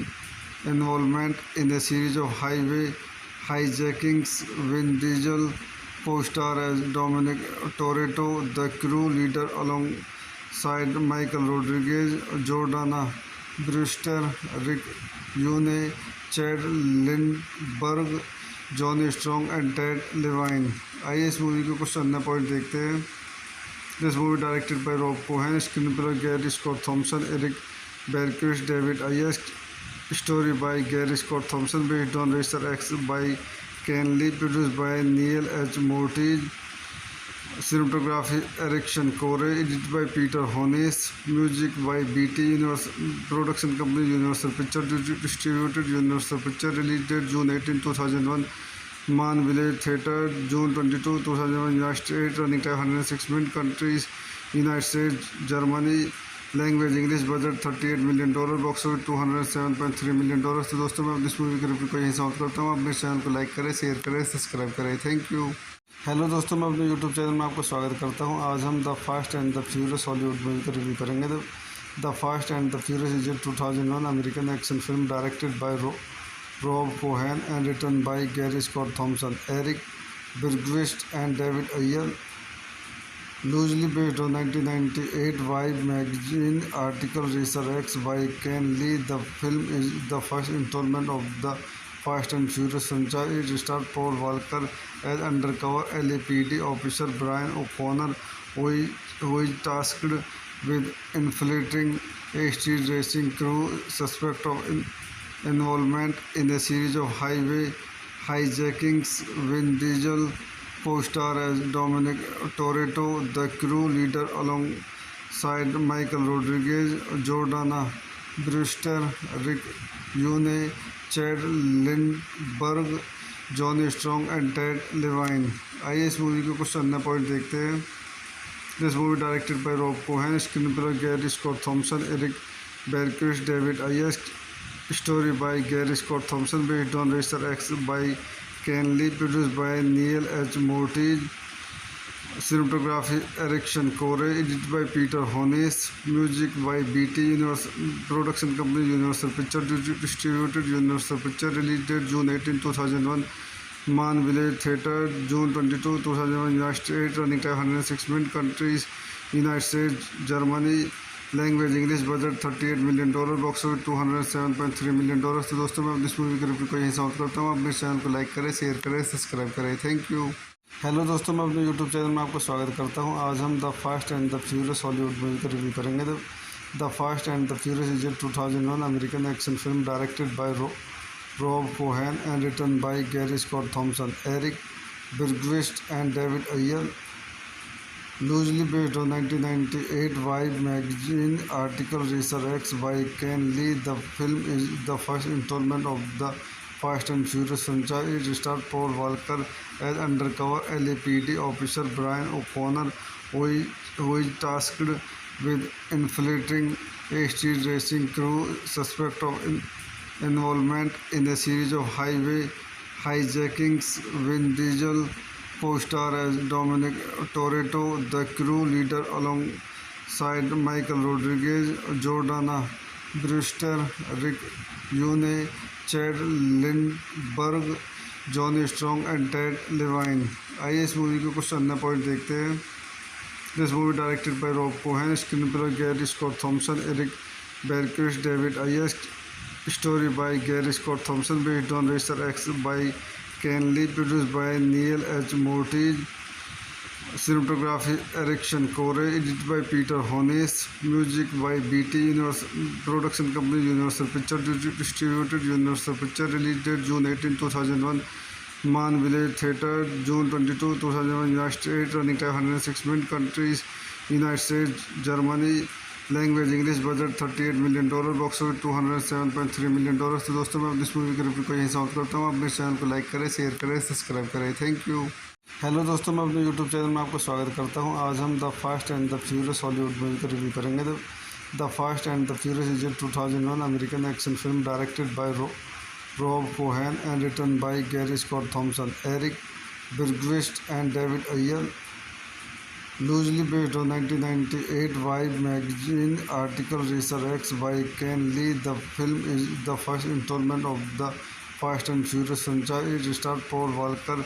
involvement in a series of highway hijackings. Vin Diesel co-star as Dominic Toretto, the crew leader alongside Michael Rodriguez, Jordana Brewster, Rick Yune, Chad Lindbergh, Johnny Strong and Ted Levine. आइए इस movie के कुछ अन्य point देखते हैं। This movie directed by Rob Cohen, screenplay Gary Scott Thompson, Eric Bergquist, David Ayer, story by Gary Scott Thompson, based on racer X by Ken Lee, produced by Neil H. Mortis. Cinematography Erickson Core, edited by Peter Hones, music by BT Universal Production Company, Universal Picture distributed, Universal Picture, release date June 18, 2001, Man Village Theatre, June 22, 2001, United States, running time 106 minutes, countries United States, Germany, language English, budget $38 million, box office $207.3 million. तो दोस्तों मैं इस movie के review को यहीं समाप्त करता हूँ। आप मेरे चैनल को लाइक करें, शेयर करें, सब्सक्राइब करें। Thank you. हेलो दोस्तों, मैं अपने यूट्यूब चैनल में आपका स्वागत करता हूँ। आज हम the fast and the furious Hollywood movie का रिव्यू करेंगे। The fast and the furious is a 2001 American action film directed by Rob Cohen and written by Gary Scott Thompson, Eric Bergquist and David Ayer. Loosely based on 1998 Vibe magazine article Racer X by Ken Lee, the film is the first installment of the Fast and Furious franchise. It stars Paul Walker as undercover LAPD officer Brian O'Connor, who is tasked with infiltrating a street racing crew suspect of involvement in a series of highway hijackings. Vin Diesel co-star as Dominic Toretto, the crew leader alongside Michael Rodriguez, Jordana Brewster, Rick Yune, Chad Lindbergh, Johnny Strong and Ted Levine. आइए इस movie के कुछ अन्य point देखते हैं। This movie directed by Rob Cohen, screenplay Gary Scott Thompson, Eric Bergquist, David Ayer, story by Gary Scott Thompson, based on racer X by Ken Lee, produced by Neil H. Mortis. Cinematography Erickson Core, edited by Peter Hones, music by BT Universal Production Company, Universal Picture distributed, Universal Picture, release date June 18, 2001, Man Village Theatre, June 22, 2001, United States, running time 106 minutes, countries United States, Germany, language English, budget $38 million, box office $207.3 million. तो दोस्तों मैं इस movie के review को यहीं समाप्त करता हूँ। आप मेरे चैनल को लाइक करें, शेयर करें, सब्सक्राइब करें। Thank you. हेलो दोस्तों, मैं अपने यूट्यूब चैनल में आपका स्वागत करता हूँ। आज हम the fast and the furious Hollywood movie का रिव्यू करेंगे। The fast and the furious is a 2001 American action film directed by Rob Cohen and written by Gary Scott Thompson, Eric Bergquist and David Ayer. Loosely based on 1998 Vibe magazine article Racer X by Ken Lee, the film is the first installment of the Fast and Furious franchise. It stars Paul Walker as undercover LAPD officer Brian O'Connor, who is tasked with infiltrating a street racing crew suspect of involvement in a series of highway hijackings. Vin Diesel co-star as Dominic Toretto, the crew leader alongside Michael Rodriguez, Jordana Brewster, Rick Yune, Chad Lindbergh, Johnny Strong and Ted Levine. आइए इस movie के कुछ अन्य point देखते हैं। This movie directed by Rob Cohen, screenplay Gary Scott Thompson, Eric Bergquist, David Ayers, story by Gary Scott Thompson, based on Racer X by Ken Lee, produced by Neil H. Morty, cinematography Eric Shankore, edited by Peter Hones, music by BT Universal, production company Universal Pictures, distributed Universal Pictures, release date June 18, 2001, Man Village Theatre, June 22, 2001, United States, running time 106 minutes, countries United States, Germany, language English, budget $38 million, box office $207.3 million. तो दोस्तों मैं इस movie के review को यहीं समाप्त करता हूँ। आप मेरे चैनल को लाइक करें, शेयर करें, सब्सक्राइब करें। Thank you. हेलो दोस्तों, मैं अपने यूट्यूब चैनल में आपका स्वागत करता हूँ। आज हम the fast and the furious Hollywood movie का रिव्यू करेंगे। The fast and the furious is a 2001 American action film directed by Rob Cohen and written by Gary Scott Thompson, Eric Bergquist and David Ayer. Loosely based on 1998 Vibe magazine article Racer X by Ken Lee, the film is the first installment of the Fast and Furious franchise. It stars Paul Walker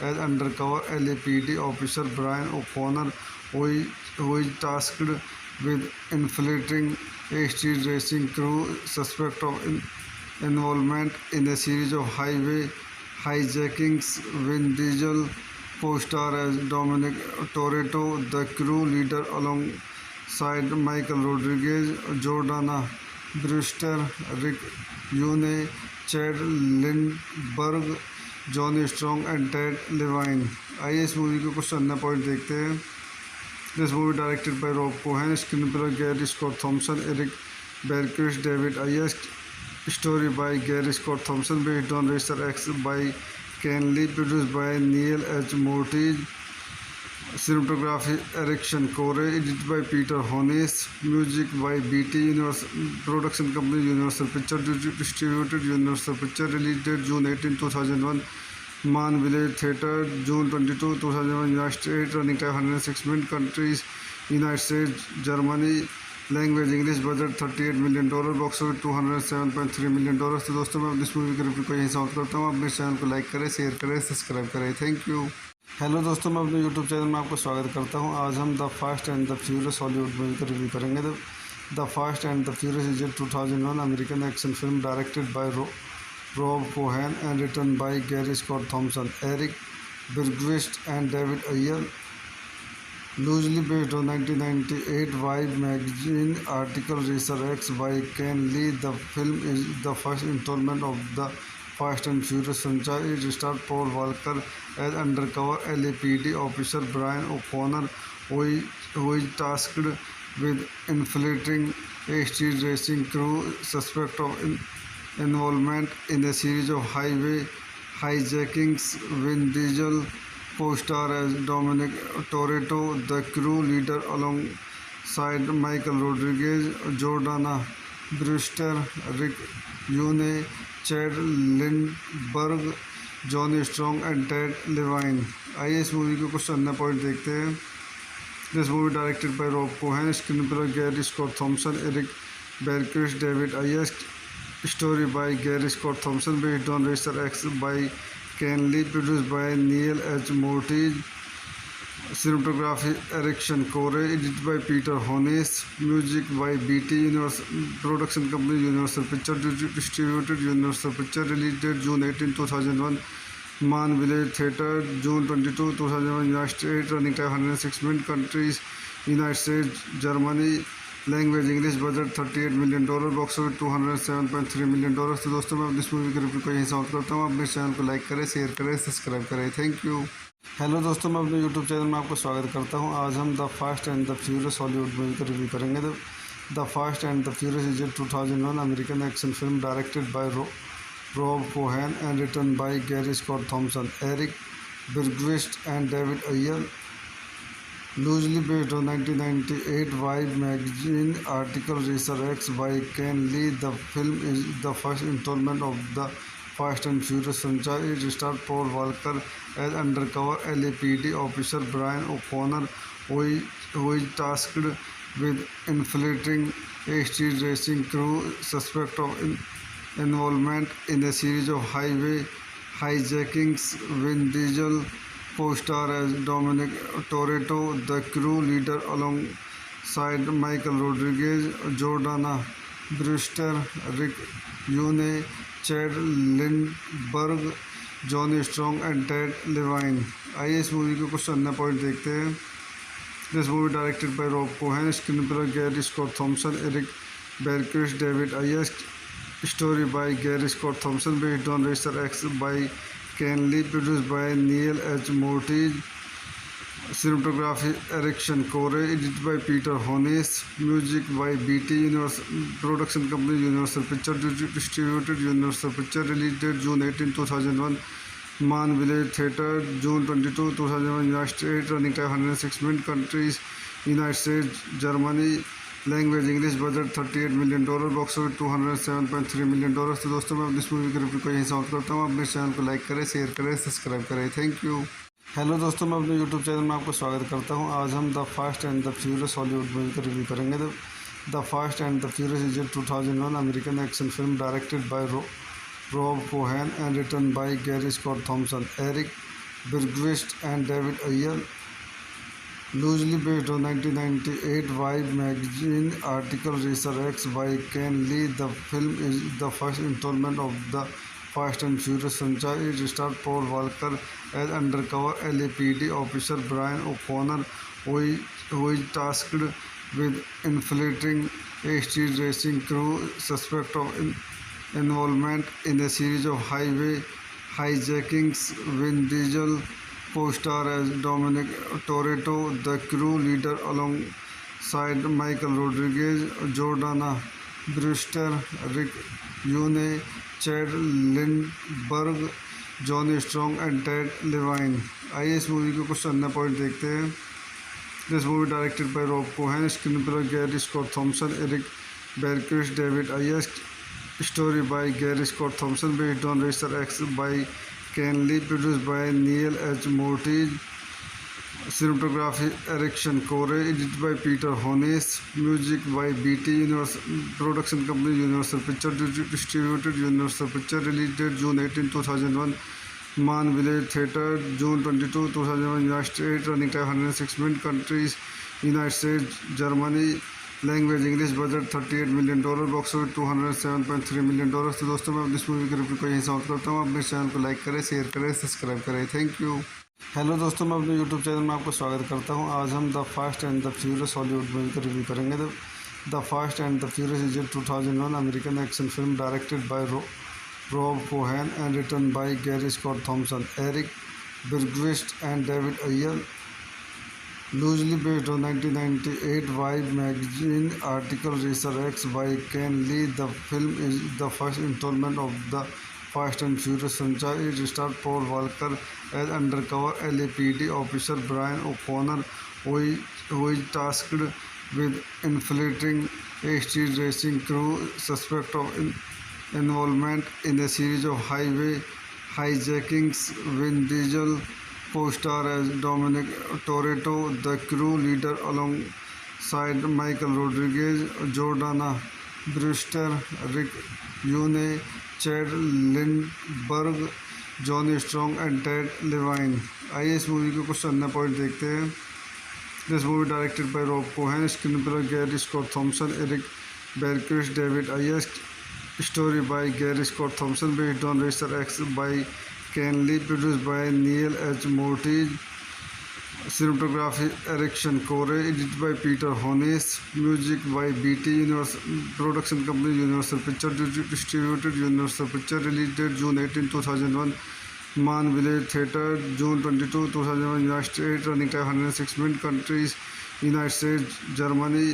as undercover LAPD officer Brian O'Connor, who is tasked with infiltrating a street racing crew suspect of involvement in a series of highway hijackings. Vin Diesel co-star as Dominic Toretto, the crew leader alongside Michael Rodriguez, Jordana Brewster, Rick Yune, Chad Lindbergh, Johnny Strong and Ted Levine. आइए इस movie के कुछ अन्य point देखते हैं। This movie directed by Rob Cohen, screenplay Gary Scott Thompson, Eric Bergquist, David Ayers, story by Gary Scott Thompson, based on Racer X by Ken Lee, produced by Neil H. Morty, cinematography Eric Shankore, edited by Peter Hones, music by BT Universal, production company Universal Pictures, distributed Universal Pictures, release date June 18, 2001, Man Village Theatre, June 22, 2001, United States, running time 106 minutes, countries United States, Germany, language English, budget $38 million, box office $207.3 million. तो दोस्तों मैं इस movie के review को यहीं समाप्त करता हूँ। आप मेरे चैनल को लाइक करें, शेयर करें, सब्सक्राइब करें। Thank you. हेलो दोस्तों, मैं अपने यूट्यूब चैनल में आपका स्वागत करता हूँ। आज हम the fast and the furious Hollywood movie का रिव्यू करेंगे। The fast and the furious is a 2001 American action film directed by Rob Cohen and written by Gary Scott Thompson, Eric Bergquist and David Ayer. Loosely based on 1998 Vibe magazine article Racer X by Ken Lee, the film is the first installment of the Fast and Furious franchise. It stars Paul Walker as undercover LAPD officer Brian O'Connor, who is tasked with infiltrating a street racing crew suspect of involvement in a series of highway hijackings. Vin Diesel co-star as Dominic Toretto, the crew leader alongside Michael Rodriguez, Jordana Brewster, Rick Yune, Chad Lindbergh, Johnny Strong and Ted Levine. आइए इस movie के कुछ अन्य point देखते हैं। This movie directed by Rob Cohen, screenplay Gary Scott Thompson, Eric Bergquist, David Ayers, story by Gary Scott Thompson, based on Racer X by Ken Lee, produced by Neil H. Morty, cinematography Eric Shankore, edited by Peter Hones, music by BT Universal, production company Universal Pictures, distributed Universal Pictures, release date June 18, 2001, Man Village Theatre, June 22, 2001, United States, running time 106 minutes, countries United States, Germany, language English, budget $38 million, box office $207.3 million. तो दोस्तों मैं इस movie के review को यहीं समाप्त करता हूँ। आप मेरे चैनल को लाइक करें, शेयर करें, सब्सक्राइब करें। Thank you. हेलो दोस्तों, मैं अपने यूट्यूब चैनल में आपका स्वागत करता हूँ। आज हम the fast and the furious Hollywood movie का रिव्यू करेंगे। The fast and the furious is a 2001 American action film directed by Rob Cohen and written by Gary Scott Thompson, Eric Bergquist and David Ayer. Loosely based on 1998 Vibe magazine article Racer X by Ken Lee, the film is the first installment of the Fast and Furious franchise. It stars Paul Walker as undercover LAPD officer Brian O'Connor, who is tasked with infiltrating a street racing crew suspect of involvement in a series of highway hijackings. Vin Diesel co-star as Dominic Toretto, the crew leader alongside Michael Rodriguez, Jordana Brewster, Rick Yune, Chad Lindbergh, Johnny Strong and Ted Levine. आइए इस movie के कुछ अन्य point देखते हैं। This movie directed by Rob Cohen, screenplay Gary Scott Thompson, Eric Bergquist, David आयस, story by Gary Scott Thompson, based on racer X by Ken Lee, produced by nil H Moritz, cinematography Erickson Core, edited by Peter Hones, music by BT Universal, production company Universal Picture, distributed Universal Picture, release date June 18, 2001, Man Village Theatre, June 22, 2001, United States, running time 106 minutes, countries United States, Germany, language English, budget $38 million, box office $207.3 million। तो दोस्तों मैं इस movie के review को यहीं समाप्त करता हूँ। अपने चैनल को लाइक करें, शेयर करें, सब्सक्राइब करें। Thank you. हेलो दोस्तों, मैं अपने यूट्यूब चैनल में आपका स्वागत करता हूं। आज हम the fast and the furious Hollywood movie का रिव्यू करेंगे। The fast and the furious is a 2001 American action film directed by Rob Cohen and written by Gary Scott Thompson, Eric Bergquist and David Ayer, loosely based on 1998 Vibe magazine article Racer X by Ken Lee. The film is the first installment of the Fast and Furious franchise. It stars Paul Walker as undercover LAPD officer Brian O'Connor, who is tasked with infiltrating a street racing crew suspect of involvement in a series of highway hijackings. Vin Diesel co-star as Dominic Toretto, the crew leader alongside Michael Rodriguez, Jordana Brewster, Rick Yune, Chad Lindbergh, Johnny Strong and Ted Levine. आइए इस movie के कुछ अन्य point देखते हैं। This movie directed by Rob Cohen, screenplay Gary Scott Thompson, Eric Bergquist, David आयस, story by Gary Scott Thompson, based on racer X by Ken Lee, produced by nil H Moritz, cinematography Erickson Core, edited by Peter Hones, music by BT Universal, production company Universal Picture, distributed Universal Picture, release date June 18, 2001, Man Village Theatre, June 22, 2001, United States, running time 106 minutes, countries United States, Germany, language English, budget $38 million, box office $207.3 million। तो दोस्तों मैं इस movie के review को यहीं समाप्त करता हूँ। अपने चैनल को लाइक करें, शेयर करें, सब्सक्राइब करें। Thank you. हेलो दोस्तों, मैं अपने यूट्यूब चैनल में आपका स्वागत करता हूं। आज हम the fast and the furious Hollywood movie का रिव्यू करेंगे। The fast and the furious is a 2001 American action film directed by Rob Cohen and written by Gary Scott Thompson, Eric Bergquist and David Ayer, loosely based on 1998 Vibe magazine article Racer X by Ken Lee. The film is the first installment of the Fast and Furious franchise. It stars Paul Walker as undercover LAPD officer Brian O'Connor, who is tasked with infiltrating a street racing crew suspect of involvement in a series of highway hijackings. Vin Diesel co-star as Dominic Toretto, the crew leader alongside Michael Rodriguez, Jordana Brewster, Rick Yune, Chad Lindbergh, Johnny Strong and Ted Levine. आइए इस movie के कुछ अन्य point देखते हैं। This movie directed by Rob Cohen, screenplay Gary Scott Thompson, Eric Bergquist, David आयस, story by Gary Scott Thompson, based on racer X by Ken Lee, produced by nil H Moritz, cinematography Erickson Core, edited by Peter Hones, music by BT Universal, production company Universal Picture, distributed Universal Picture, release date June 18, 2001, Man Village Theatre, June 22, 2001, United States, running time 106 minutes, countries United States, Germany,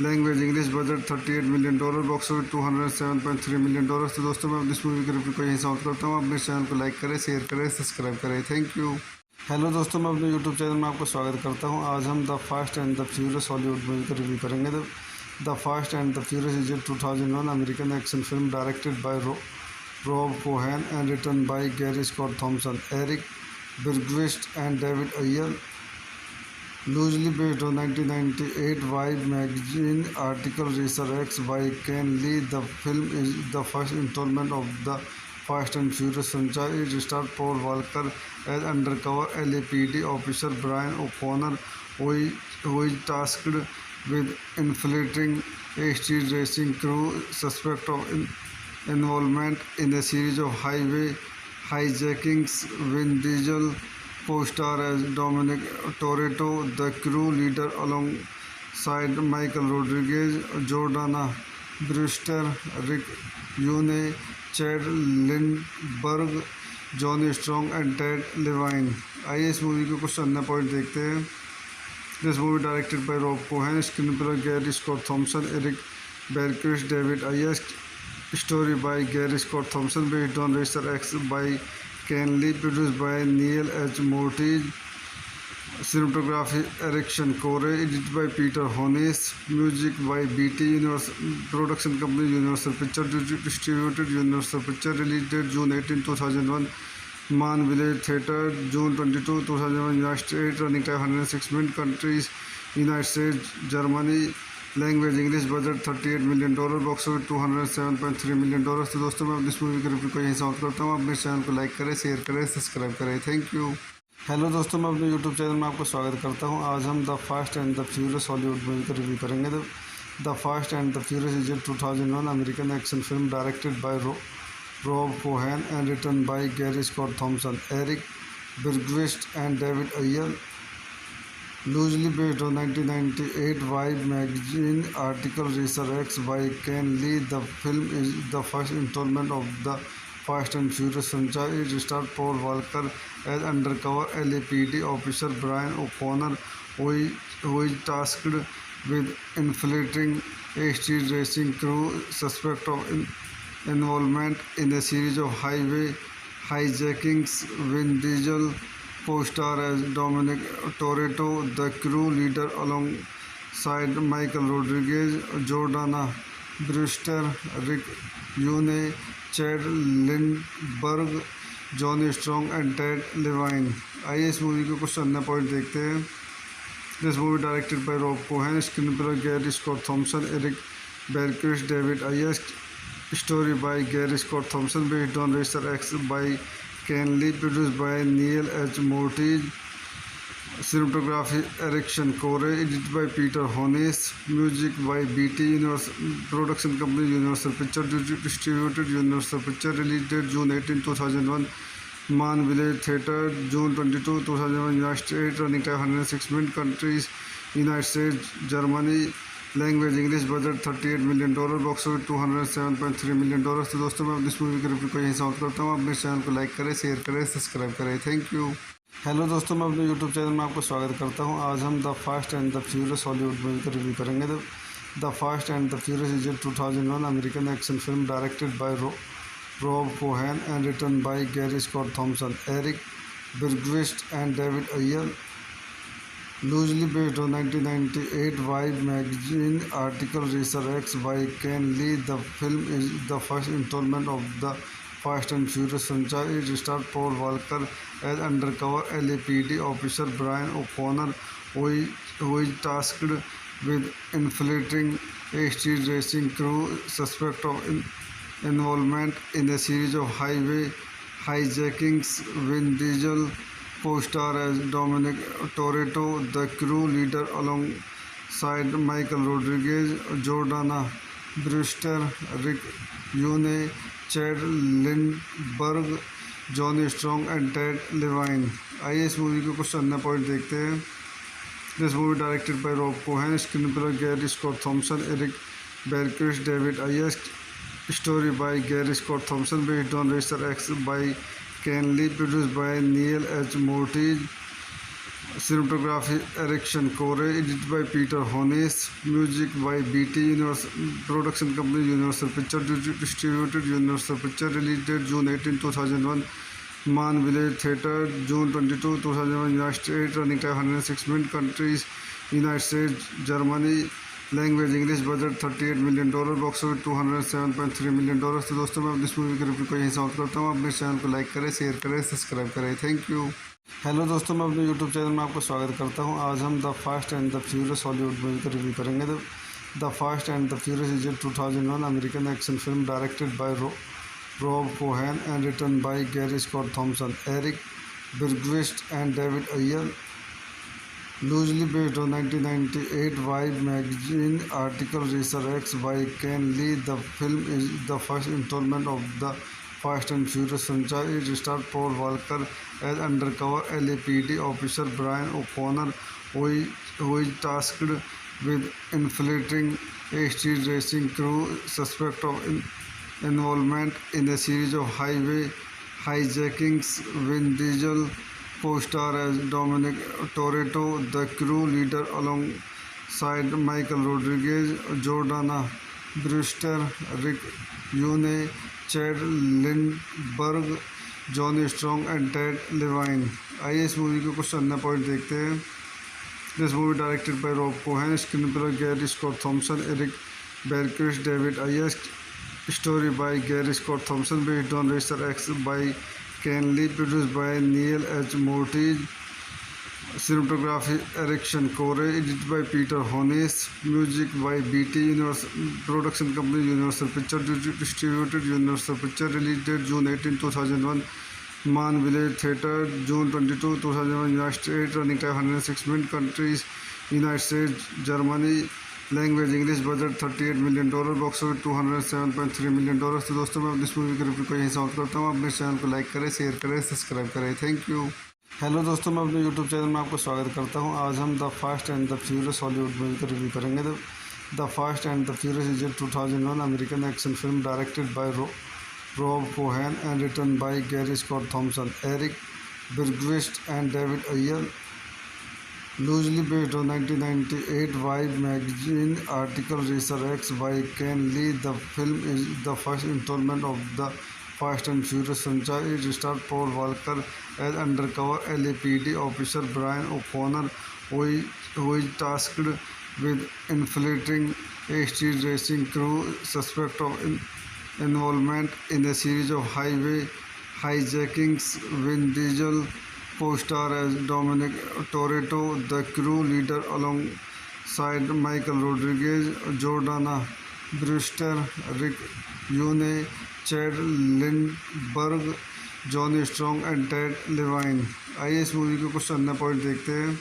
language English, budget $38 million, box office $207.3 million। तो दोस्तों मैं इस movie के review को यहीं समाप्त करता हूँ। अपने चैनल को लाइक करें, शेयर करें, सब्सक्राइब करें। Thank you. हेलो दोस्तों, मैं अपने यूट्यूब चैनल में आपका स्वागत करता हूं। आज हम the fast and the furious Hollywood movie का रिव्यू करेंगे। The fast and the furious is a 2001 American action film directed by Rob Cohen and written by Gary Scott Thompson, Eric Bergquist and David Ayer, loosely based on 1998 Vibe magazine article Racer X by Ken Lee. The film is the first installment of the Fast and Furious franchise. It stars Paul Walker as undercover LAPD officer Brian O'Connor, who is tasked with infiltrating a street racing crew suspect of involvement in a series of highway hijackings. Vin Diesel co-star as Dominic Toretto, the crew leader, alongside Michael Rodriguez, Jordana Brewster, Rick Yune, Chad Lindbergh, Johnny Strong and Ted Levine. आइए इस movie के कुछ अन्य point देखते हैं। This movie directed by Rob Cohen, screenplay Gary Scott Thompson, Eric Bergquist, David Ayers, story by Gary Scott Thompson, based on racer X by Ken Lee, produced by nil H Moritz, cinematography Erickson Core, edited by Peter Hones, music by BT Universal Production Company, Universal Picture distributed, Universal Picture, release date June 18, 2001, Man Village Theatre, June 22, 2001, United States, running time 106 minutes, countries United States, Germany, language English, budget $38 million, box office $207.3 million। तो दोस्तों मैं इस movie के review को यहीं समाप्त करता हूँ। अपने चैनल को लाइक करें, शेयर करें, सब्सक्राइब करें। Thank you. हेलो दोस्तों, मैं अपने यूट्यूब चैनल में आपका स्वागत करता हूं। आज हम the fast and the furious Hollywood movie का रिव्यू करेंगे। The fast and the furious is a 2001 American action film directed by Rob Cohen and written by Gary Scott Thompson, Eric Bergquist and David Ayer, loosely based on 1998 Vibe magazine article Racer X by Ken Lee. The film is the first installment of the Fast and Furious franchise. It stars Paul Walker as undercover LAPD officer Brian O'Connor, who is tasked with infiltrating a street racing crew suspect of involvement in a series of highway hijackings. Vin Diesel co-star as Dominic Toretto, the crew leader, alongside Michael Rodriguez, Jordana Brewster, Rick Yune, Chad Lindbergh, Johnny Strong and Ted Levine. आइए इस movie के कुछ अन्य point देखते हैं। This movie directed by Rob Cohen, screenplay Gary Scott Thompson, Eric Bergquist, David Ayers, story by Gary Scott Thompson, based on racer X by Ken Lee, produced by Neil H. Moortij, cinematography Erickson Core, edited by Peter Hones, music by BT Universal Production Company, Universal Picture distributed, Universal Picture, release date June 18, 2001, Man Village Theatre, June 22, 2001, United States, running time 106 minutes, countries United States, Germany, language English, budget $38 million, box office $207.3 million। तो दोस्तों मैं इस movie के review को यहीं समाप्त करता हूँ। अपने चैनल को लाइक करें, शेयर करें, सब्सक्राइब करें। Thank you. हेलो दोस्तों, मैं अपने यूट्यूब चैनल में आपका स्वागत करता हूँ। आज हम the fast and the furious Hollywood movie का रिव्यू करेंगे। The fast and the furious is a 2001 American action film directed by Rob Cohen and written by Gary Scott Thompson, Eric Bergquist and David Ayer, loosely based on 1998 Vibe magazine article Racer X by Ken Lee. The film is the first installment of the Fast and Furious franchise. It stars Paul Walker as undercover LAPD officer Brian O'Connor, who is tasked with infiltrating a street racing crew suspect of involvement in a series of highway hijackings. Vin Diesel co-star as Dominic Toretto, the crew leader, alongside Michael Rodriguez, Jordana Brewster, Rick Yune, Chad Lindbergh, Johnny Strong and Ted Levine. आइए इस movie के कुछ अन्य point देखते हैं। This movie directed by Rob Cohen, screenplay Gary Scott Thompson, Eric Bergquist, David Ayers, story by Gary Scott Thompson, based on racer X by Ken Lee, produced by Neil H. Moortij, cinematography Erickson Core, edited by Peter Hones, music by BT Universal Production Company, Universal Picture distributed, Universal Picture, release date June 18, 2001, Man Village Theatre, June 22, 2001, United States, running time 106 minutes, countries United States, Germany, language English, budget $38 million, box office $207.3 million। तो दोस्तों मैं इस movie के review को यहीं समाप्त करता हूँ। अपने चैनल को लाइक करें, शेयर करें, सब्सक्राइब करें। Thank you. हेलो दोस्तों, मैं अपने यूट्यूब चैनल में आपका स्वागत करता हूँ। आज हम the fast and the furious Hollywood movie का रिव्यू करेंगे। The fast and the furious is a 2001 American action film directed bye Rob Cohen and written by Gary Scott Thompson, Eric Bergquist and David Ayer. Loosely based on 1998 Vibe magazine article Resurrects by Ken Lee, the film is the first installment of the Fast and Furious franchise. It stars Paul Walker as undercover LAPD officer Brian O'Connor, who is tasked with infiltrating a street racing crew suspect of involvement in a series of highway hijackings. Vin Diesel co-star as Dominic Toretto, the crew leader, alongside Michael Rodriguez, Jordana Brewster, Rick Yune, Chad Lindbergh, Johnny Strong and Ted Levine. आइए इस movie के कुछ अन्य point देखते हैं। This movie directed by Rob Cohen, screenplay Gary Scott Thompson, Eric Bergquist, David Ayers, story by Gary Scott Thompson, based on racer X by Ken Lee, produced by nil H Moritz, cinematography Erickson Core, edited by Peter Hones, music by BT Universal, production company Universal Picture, distributed Universal Picture, release date June 18, 2001, Man Village Theatre, June 22, 2001, United States, running time 106 minutes, countries United States, Germany, language English, budget $38 million, box office $207.3 million। तो दोस्तों मैं इस movie के review को यहीं समाप्त करता हूँ। अपने चैनल को लाइक करें, शेयर करें, सब्सक्राइब करें। Thank you. हेलो दोस्तों, मैं अपने यूट्यूब चैनल में आपका स्वागत करता हूं। आज हम the fast and the furious Hollywood movie का रिव्यू करेंगे। The fast and the furious is a 2001 American action film directed by Rob Cohen and written by Gary Scott Thompson, Erik Bergquist and David Ayer. Loosely based on 1998 Vibe magazine article Resurrects by Ken Lee, the film is the first installment of the Fast and Furious franchise. It stars Paul Walker as undercover LAPD officer Brian O'Connor, who is tasked with infiltrating a street racing crew suspect of involvement in a series of highway hijackings. Vin Diesel co-star as Dominic Toretto, the crew leader, alongside Michael Rodriguez, Jordana Brewster, Rick Yune, Chad Lindbergh, Johnny Strong and Ted Levine. आइए इस movie के कुछ अन्य point देखते हैं।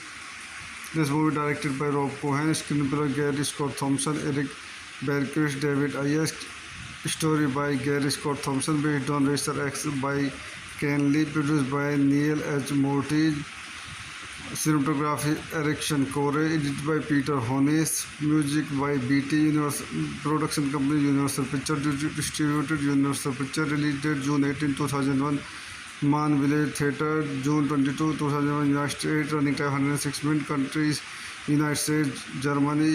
This movie directed by Rob Cohen, screenplay Gary Scott Thompson, Eric Bergquist, David Ayers, story by Gary Scott Thompson, based on racer X by Ken Lee, produced by nil H Moritz, cinematography Erickson Core, edited by Peter Hones, music by BT Universal, production company Universal Picture, distributed Universal Picture, release date June 18, 2001, Man Village Theatre, June 22, 2001, United States, running time 106 minutes, countries United States, Germany,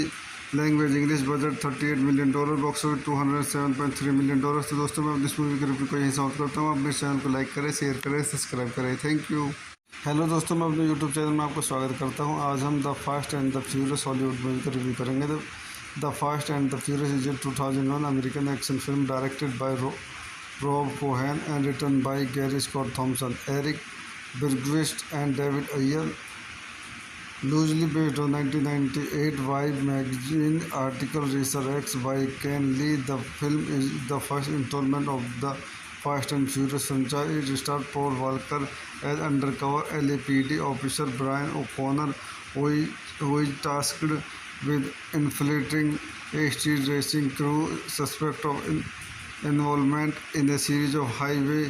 language English, budget $38 million, box office $207.3 million। तो दोस्तों मैं इस movie के review को यहीं समाप्त करता हूँ। अपने चैनल को लाइक करें, शेयर करें, सब्सक्राइब करें। Thank you. हेलो दोस्तों, मैं अपने यूट्यूब चैनल में आपका स्वागत करता हूं। आज हम the fast and the furious Hollywood movie का रिव्यू करेंगे। The fast and the furious is a 2001 American action film directed by Rob Cohen and written by Gary Scott Thompson, Erik Bergquist and David Ayer. Loosely based on 1998 Vibe magazine article Resurrects by Ken Lee, the film is the first installment of the Fast and Furious franchise. It stars Paul Walker as undercover LAPD officer Brian O'Connor, who is tasked with infiltrating a street racing crew suspect of involvement in a series of highway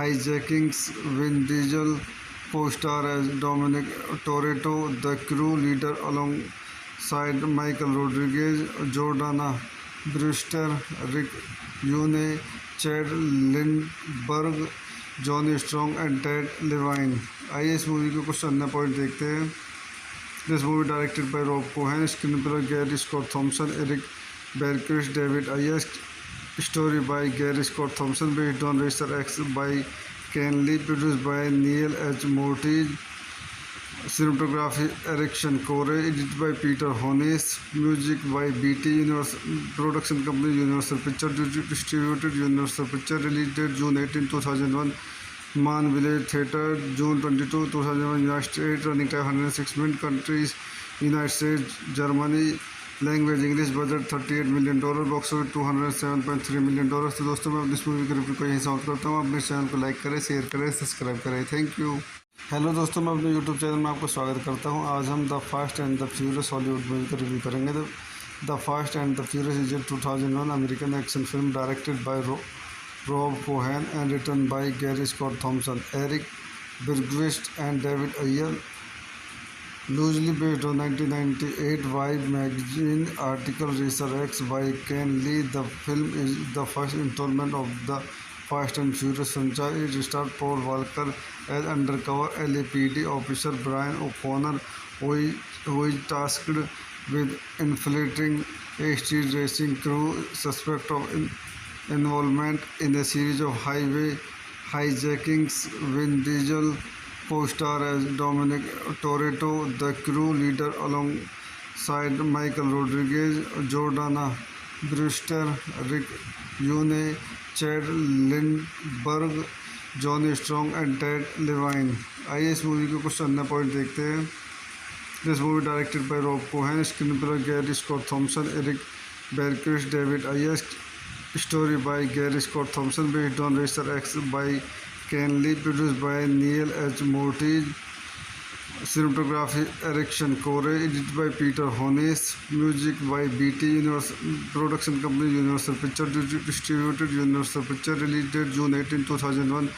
hijackings. Vin Diesel co-star as Dominic Toretto, the crew leader, alongside Michael Rodriguez, Jordana Brewster, Rick Yune, Chad Lindbergh, Johnny Strong and Ted Levine. आइए इस movie के कुछ अन्य point देखते हैं। This movie directed by Rob Cohen, screenplay Gary Scott Thompson, Eric Bergquist, David Ayers, story by Gary Scott Thompson, based on racer X by Ken Lee, produced by nil H Moritz, cinematography Erickson Core, edited by Peter Hones, music by BT Universal, production company Universal Picture, distributed Universal Picture, release date June 18, 2001, Man Village Theatre, June 22, 2001, United States, running time 106 minutes, countries United States, Germany, language English, budget $38 million, box office $207.3 million. तो दोस्तों मैं इस movie की review को यहीं समाप्त करता हूँ। अपने चैनल को लाइक करें, शेयर करें, सब्सक्राइब करें। Thank you. हेलो दोस्तों, मैं अपने यूट्यूब चैनल में आपका स्वागत करता हूँ। आज हम the fast and the furious Hollywood movie का रिव्यू करेंगे। The fast and the furious is a 2001 American action film directed bye Rob Cohen and written by Gary Scott Thompson, Eric Bergquist and David Ayer. Loosely based on 1998 Vibe magazine article Resurrects by Ken Lee, the film is the first installment of the Fast and Furious franchise. It stars Paul Walker as undercover LAPD officer Brian O'Connor, who is tasked with infiltrating a street racing crew suspect of involvement in a series of highway hijackings. Vin Diesel co-star as Dominic Toretto, the crew leader, alongside Michael Rodriguez, Jordana Brewster, Rick Yune, Chad Lindbergh, Johnny Strong and Ted Levine. आइए इस movie के कुछ अन्य point देखते हैं। This movie directed by Rob Cohen, screenplay Gary Scott Thompson, Eric Bergquist, David Ayers, story by Gary Scott Thompson, based on Racer X by Ken Lee, produced by Neil H. Mortis, cinematography Erickson Core, edited by Peter Hones, music by BT Universal Production Company, Universal Picture distributed, Universal Picture, release date June 18, 2001,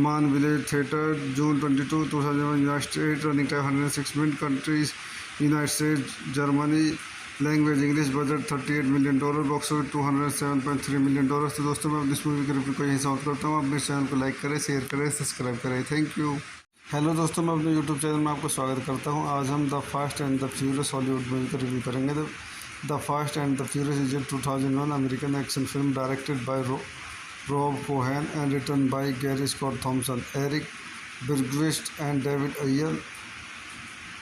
Man Village Theatre, June 22, 2001, United States, running time 106 minutes, countries United States, Germany, language English, budget $38 million, box office $207.3 million. तो दोस्तों मैं इस movie की review को यहीं समाप्त करता हूँ। अपने चैनल को लाइक करें, शेयर करें, सब्सक्राइब करें। Thank you. हेलो दोस्तों, मैं अपने यूट्यूब चैनल में आपका स्वागत करता हूँ। आज हम the fast and the furious Hollywood movie का रिव्यू करेंगे। The fast and the furious is a 2001 American action film directed bye Rob Cohen and written by Gary Scott Thompson, Eric Bergquist and David Ayer.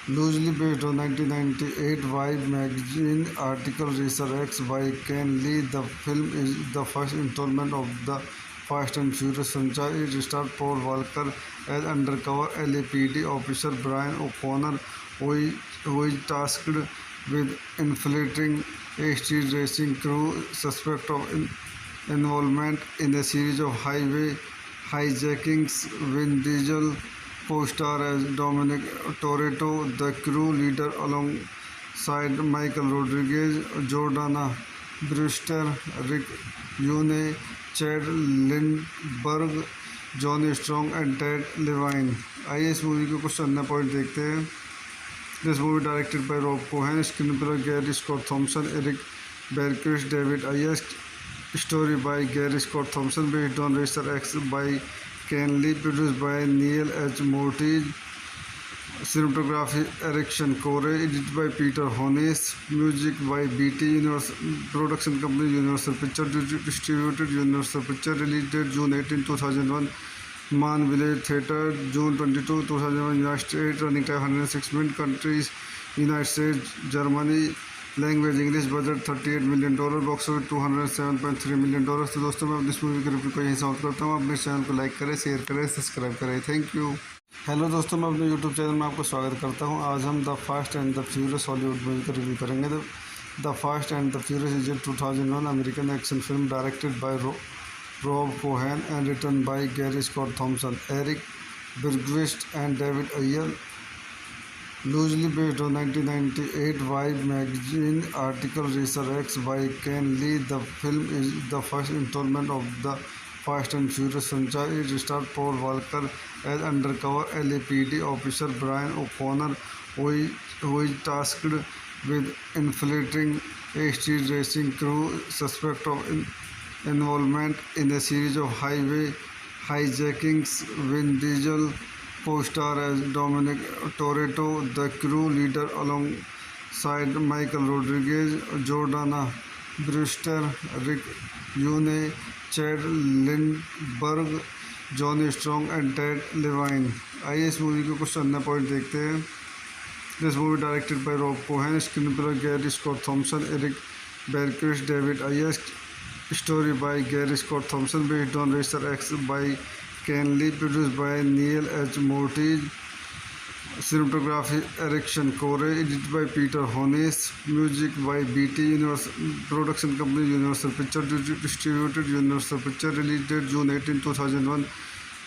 Loosely based on 1998 Vibe magazine article Resurrects by Ken Lee, the film is the first installment of the Fast and Furious franchise. It stars Paul Walker as undercover LAPD officer Brian O'Connor, who is tasked with infiltrating a street racing crew suspect of involvement in a series of highway hijackings. Vin Diesel co-star as Dominic Toretto, the crew leader, alongside Michael Rodriguez, Jordana Brewster, Rick Yune, Chad Lindbergh, Johnny Strong and Ted Levine. आइए इस movie के कुछ अन्य point देखते हैं। This movie directed by Rob Cohen, screenplay Gary Scott Thompson, Eric Bergquist, David Ayers, story by Gary Scott Thompson, based on Racer X by Ken Lee, produced by Neil H. Mortis, cinematography Erickson Core, edited by Peter Hones, music by BT Universal Production Company, Universal Picture distributed, Universal Picture, release date June 18, 2001, Man Village Theatre, June 22, 2001, United States, running time 106 minutes, countries United States, Germany, language English, budget $38 million, box office $207.3 million. तो दोस्तों मैं इस movie की review को यहीं समाप्त करता हूँ। अपने चैनल को लाइक करें, शेयर करें, सब्सक्राइब करें। Thank you. हेलो दोस्तों, मैं अपने यूट्यूब चैनल में आपका स्वागत करता हूँ। आज हम the fast and the furious Hollywood movie का रिव्यू करेंगे। The fast and the furious is a 2001 American action film directed bye Rob Cohen and written by Gary Scott Thompson, Eric Bergquist and David Ayer. Loosely based on 1998 Vibe magazine article Resurrects by Ken Lee, the film is the first installment of the Fast and Furious franchise. It stars Paul Walker as undercover LAPD officer Brian O'Connor, who is tasked with infiltrating a street racing crew suspect of involvement in a series of highway hijackings. Vin Diesel co-star as Dominic Toretto, the crew leader, alongside Michael Rodriguez, Jordana Brewster, Rick Yune, Chad Lindbergh, Johnny Strong and Ted Levine. आइए इस movie के कुछ अन्य point देखते हैं। This movie directed by Rob Cohen, screenplay Gary Scott Thompson, Eric Bergquist, David Ayers, story by Gary Scott Thompson, based on Racer X by Ken Lee, produced by Neil H. Mortis, Cinematography Erickson Core, edited by Peter Hones, music by BT Universal, production company Universal Pictures, distributed Universal Pictures, release date June 18, 2001,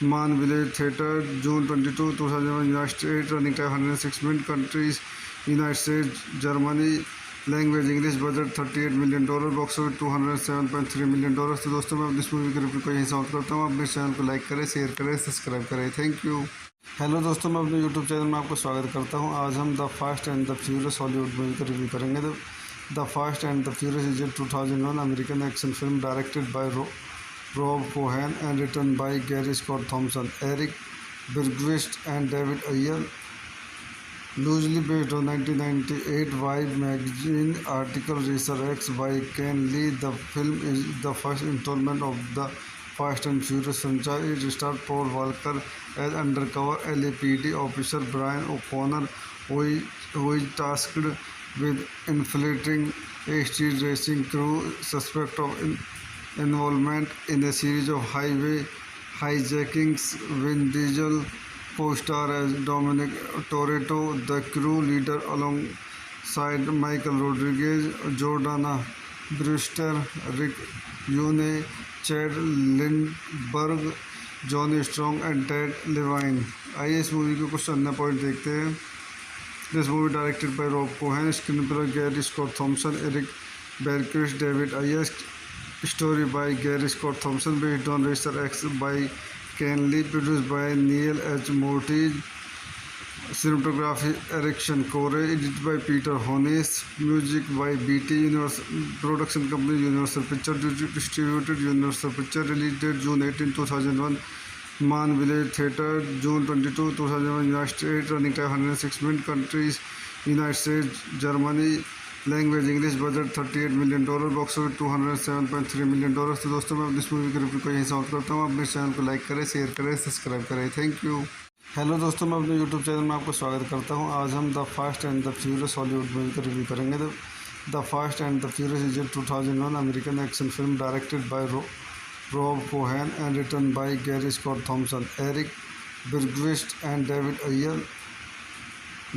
Man Village Theatre, June 22, 2001, United States, running time 106 minutes, countries United States, Germany, language English, budget $38 million, box office $207.3 million. तो दोस्तों मैं इस movie के review को यहीं समाप्त करता हूँ। अपने चैनल को लाइक करें, शेयर करें, सब्सक्राइब करें। Thank you. हेलो दोस्तों, मैं अपने यूट्यूब चैनल में आपको स्वागत करता हूँ। आज हम the fast and the furious Hollywood movie का रिव्यू करेंगे। The fast and the furious is a 2001 American action film directed by Rob Cohen and written by Gary Scott Thompson, Eric Bergquist and David Ayer. Loosely based on 1998 Vibe magazine article Racer X by Ken Lee, the film is the first installment of the Fast and Furious franchise. It stars Paul Walker as undercover LAPD officer Brian O'Connor, who is tasked with infiltrating a street racing crew suspect of involvement in a series of highway hijackings. Vin Diesel co-star as Dominic Toretto, the crew leader alongside Michael Rodriguez, Jordana Brewster, Rick Yune, Chad Lindbergh, Johnny Strong and Ted Levine. आइए इस movie के कुछ अन्य point देखते हैं। This movie directed by Rob Cohen, screenplay Gary Scott Thompson, Eric Bergquist, David Ayer, story by Gary Scott Thompson, based on racer X by Ken Lee, produced by Neil H. Morty. Cinematography Erickson Core, edited by Peter Hones, music by BT Universal, production company Universal Pictures, distributed Universal Pictures, release date June 18, 2001, Man Village Theatre, June 22, 2001, United States, running time 106 minutes, countries United States, Germany, language English, budget $38 million, box office $207.3 million. तो दोस्तों मैं इस movie के review को यहीं समाप्त करता हूँ। अपने चैनल को लाइक करें, शेयर करें, सब्सक्राइब करें। Thank you. हेलो दोस्तों, मैं अपने यूट्यूब चैनल में आपको स्वागत करता हूँ। आज हम the fast and the furious Hollywood movie का रिव्यू करेंगे। The fast and the furious is a 2001 American action film directed by Rob Cohen and written by Gary Scott Thompson, Eric Bergquist and David Ayer.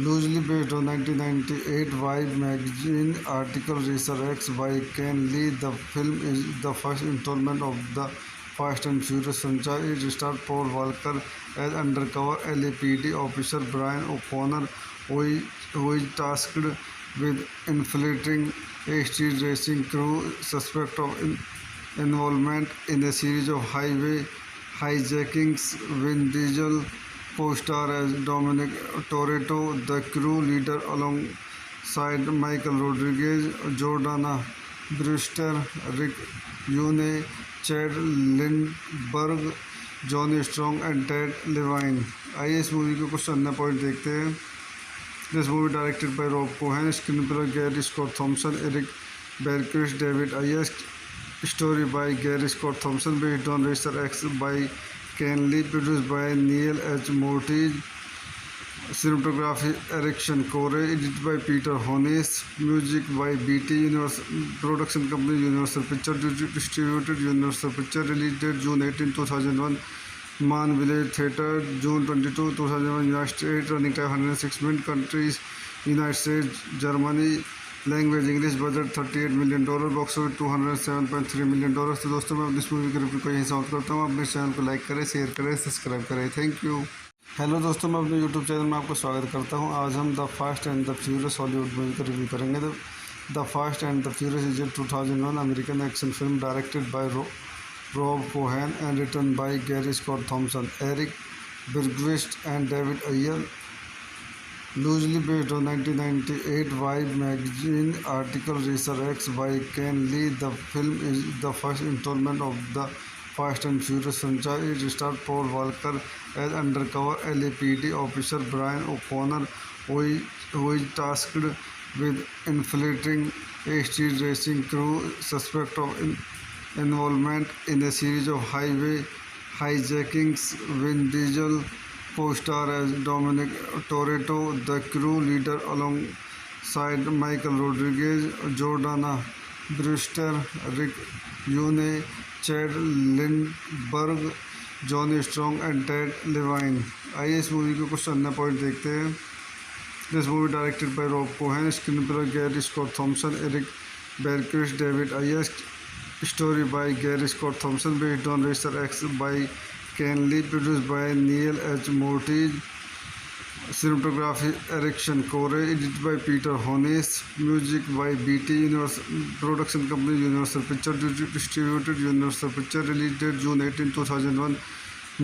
Loosely based on 1998 Vibe magazine article Racer X by Ken Lee, the film is the first installment of the Fast and Furious franchise. It stars Paul Walker as undercover LAPD officer Brian O'Connor, who is tasked with infiltrating a street racing crew suspect of involvement in a series of highway hijackings. Vin Diesel co-star as Dominic Toretto, the crew leader alongside Michael Rodriguez, Jordana Brewster, Rick Yune, Chad Lindbergh, Johnny Strong and Ted Levine. आइए इस movie के कुछ अन्य point देखते हैं। This movie directed by Rob Cohen, screenplay Gary Scott Thompson, Eric Bergquist, David Ayer, story by Gary Scott Thompson, based on racer X by Ken Lee, produced by Neil H. Morty. Cinematography Erickson Core, edited by Peter Hones, music by BT Universal, production company Universal Pictures, distributed Universal Pictures, release date June 18, 2001, Man Village Theatre, June 22, 2001, United States, running time 106 minutes, countries United States, Germany, language English, budget $38 million, box office $207.3 million. तो दोस्तों मैं इस movie के review को यहीं समाप्त करता हूँ। अपने चैनल को लाइक करें, शेयर करें, सब्सक्राइब करें। Thank you. हेलो दोस्तों, मैं अपने यूट्यूब चैनल में आपको स्वागत करता हूँ। आज हम the fast and the furious Hollywood movie का रिव्यू करेंगे। The fast and the furious is a 2001 American action film directed by Rob Cohen and written by Gary Scott Thompson, Eric Bergquist and David Ayer. Loosely based on 1998 Vibe magazine article Racer X by Ken Lee, the film is the first installment of the Fast and Furious franchise. It stars Paul Walker as undercover LAPD officer Brian O'Connor, who is tasked with infiltrating a street racing crew suspect of involvement in a series of highway hijackings. Vin Diesel co-star as Dominic Toretto, the crew leader alongside Michael Rodriguez, Jordana Brewster, Rick Yune, Chad Lindbergh, Johnny Strong and Ted Levine. आइए इस movie के कुछ अन्य point देखते हैं। This movie directed by Rob Cohen, screenplay Gary Scott Thompson, Eric Bergquist, David Ayers, story by Gary Scott Thompson, based on Racer X by Ken Lee, produced by Neil H. Morty, cinematography Erickson Core, edited by Peter Hones, music by BT Universal Production Company, Universal Picture distributed, Universal Picture, release date June 18, 2001,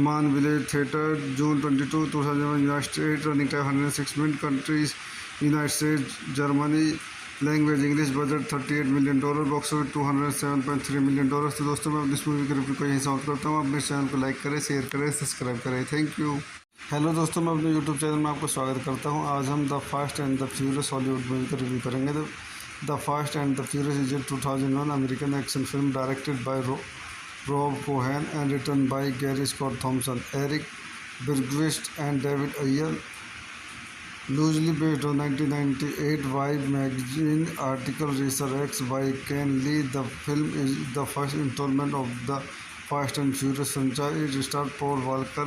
Man Village Theatre, June 22, 2001, United States, running time 106 minutes, countries United States, Germany, language English, budget $38 million, box office $207.3 million. तो दोस्तों मैं इस movie के review को यहीं समाप्त करता हूँ। आप मेरे चैनल को लाइक करें, शेयर करें, सब्सक्राइब करें। Thank you. हेलो दोस्तों, मैं अपने यूट्यूब चैनल में आपका स्वागत करता हूँ। आज हम the fast and the furious Hollywood movie का रिव्यू करेंगे। The fast and the furious is a 2001 American action film directed by Rob Cohen and written by Gary Scott Thompson, Eric Bergquist and David Ayer. Loosely based on 1998 Vibe magazine article Racer X by Ken Lee, the film is the first installment of the Fast and Furious franchise. It stars Paul Walker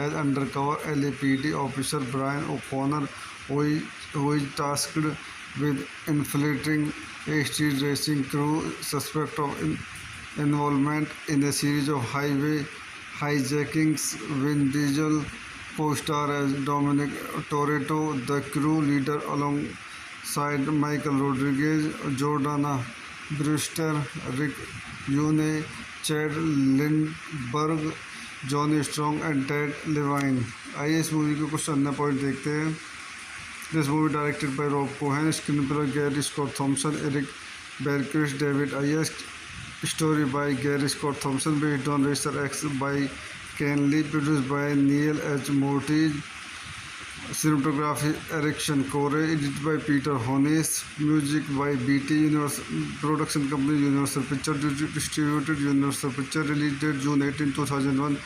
as undercover LAPD officer Brian O'Connor, who is tasked with infiltrating a street racing crew suspect of involvement in a series of highway hijackings. Vin Diesel co-star as Dominic Toretto, the crew leader alongside Michael Rodriguez, Jordana Brewster, Rick Yune, Chad Lindbergh, Johnny Strong and Ted Levine. आइए इस movie के कुछ अन्य point देखते हैं। This movie directed by Rob Cohen, screenplay Gary Scott Thompson, Eric Bergquist, David Ayers, story by Gary Scott Thompson, based on Racer X by Ken Lee, produced by Neil H. Morty, cinematography Erickson Core, edited by Peter Hones, music by BT Universal Production Company, Universal Picture distributed, Universal Picture, release date June 18, 2001,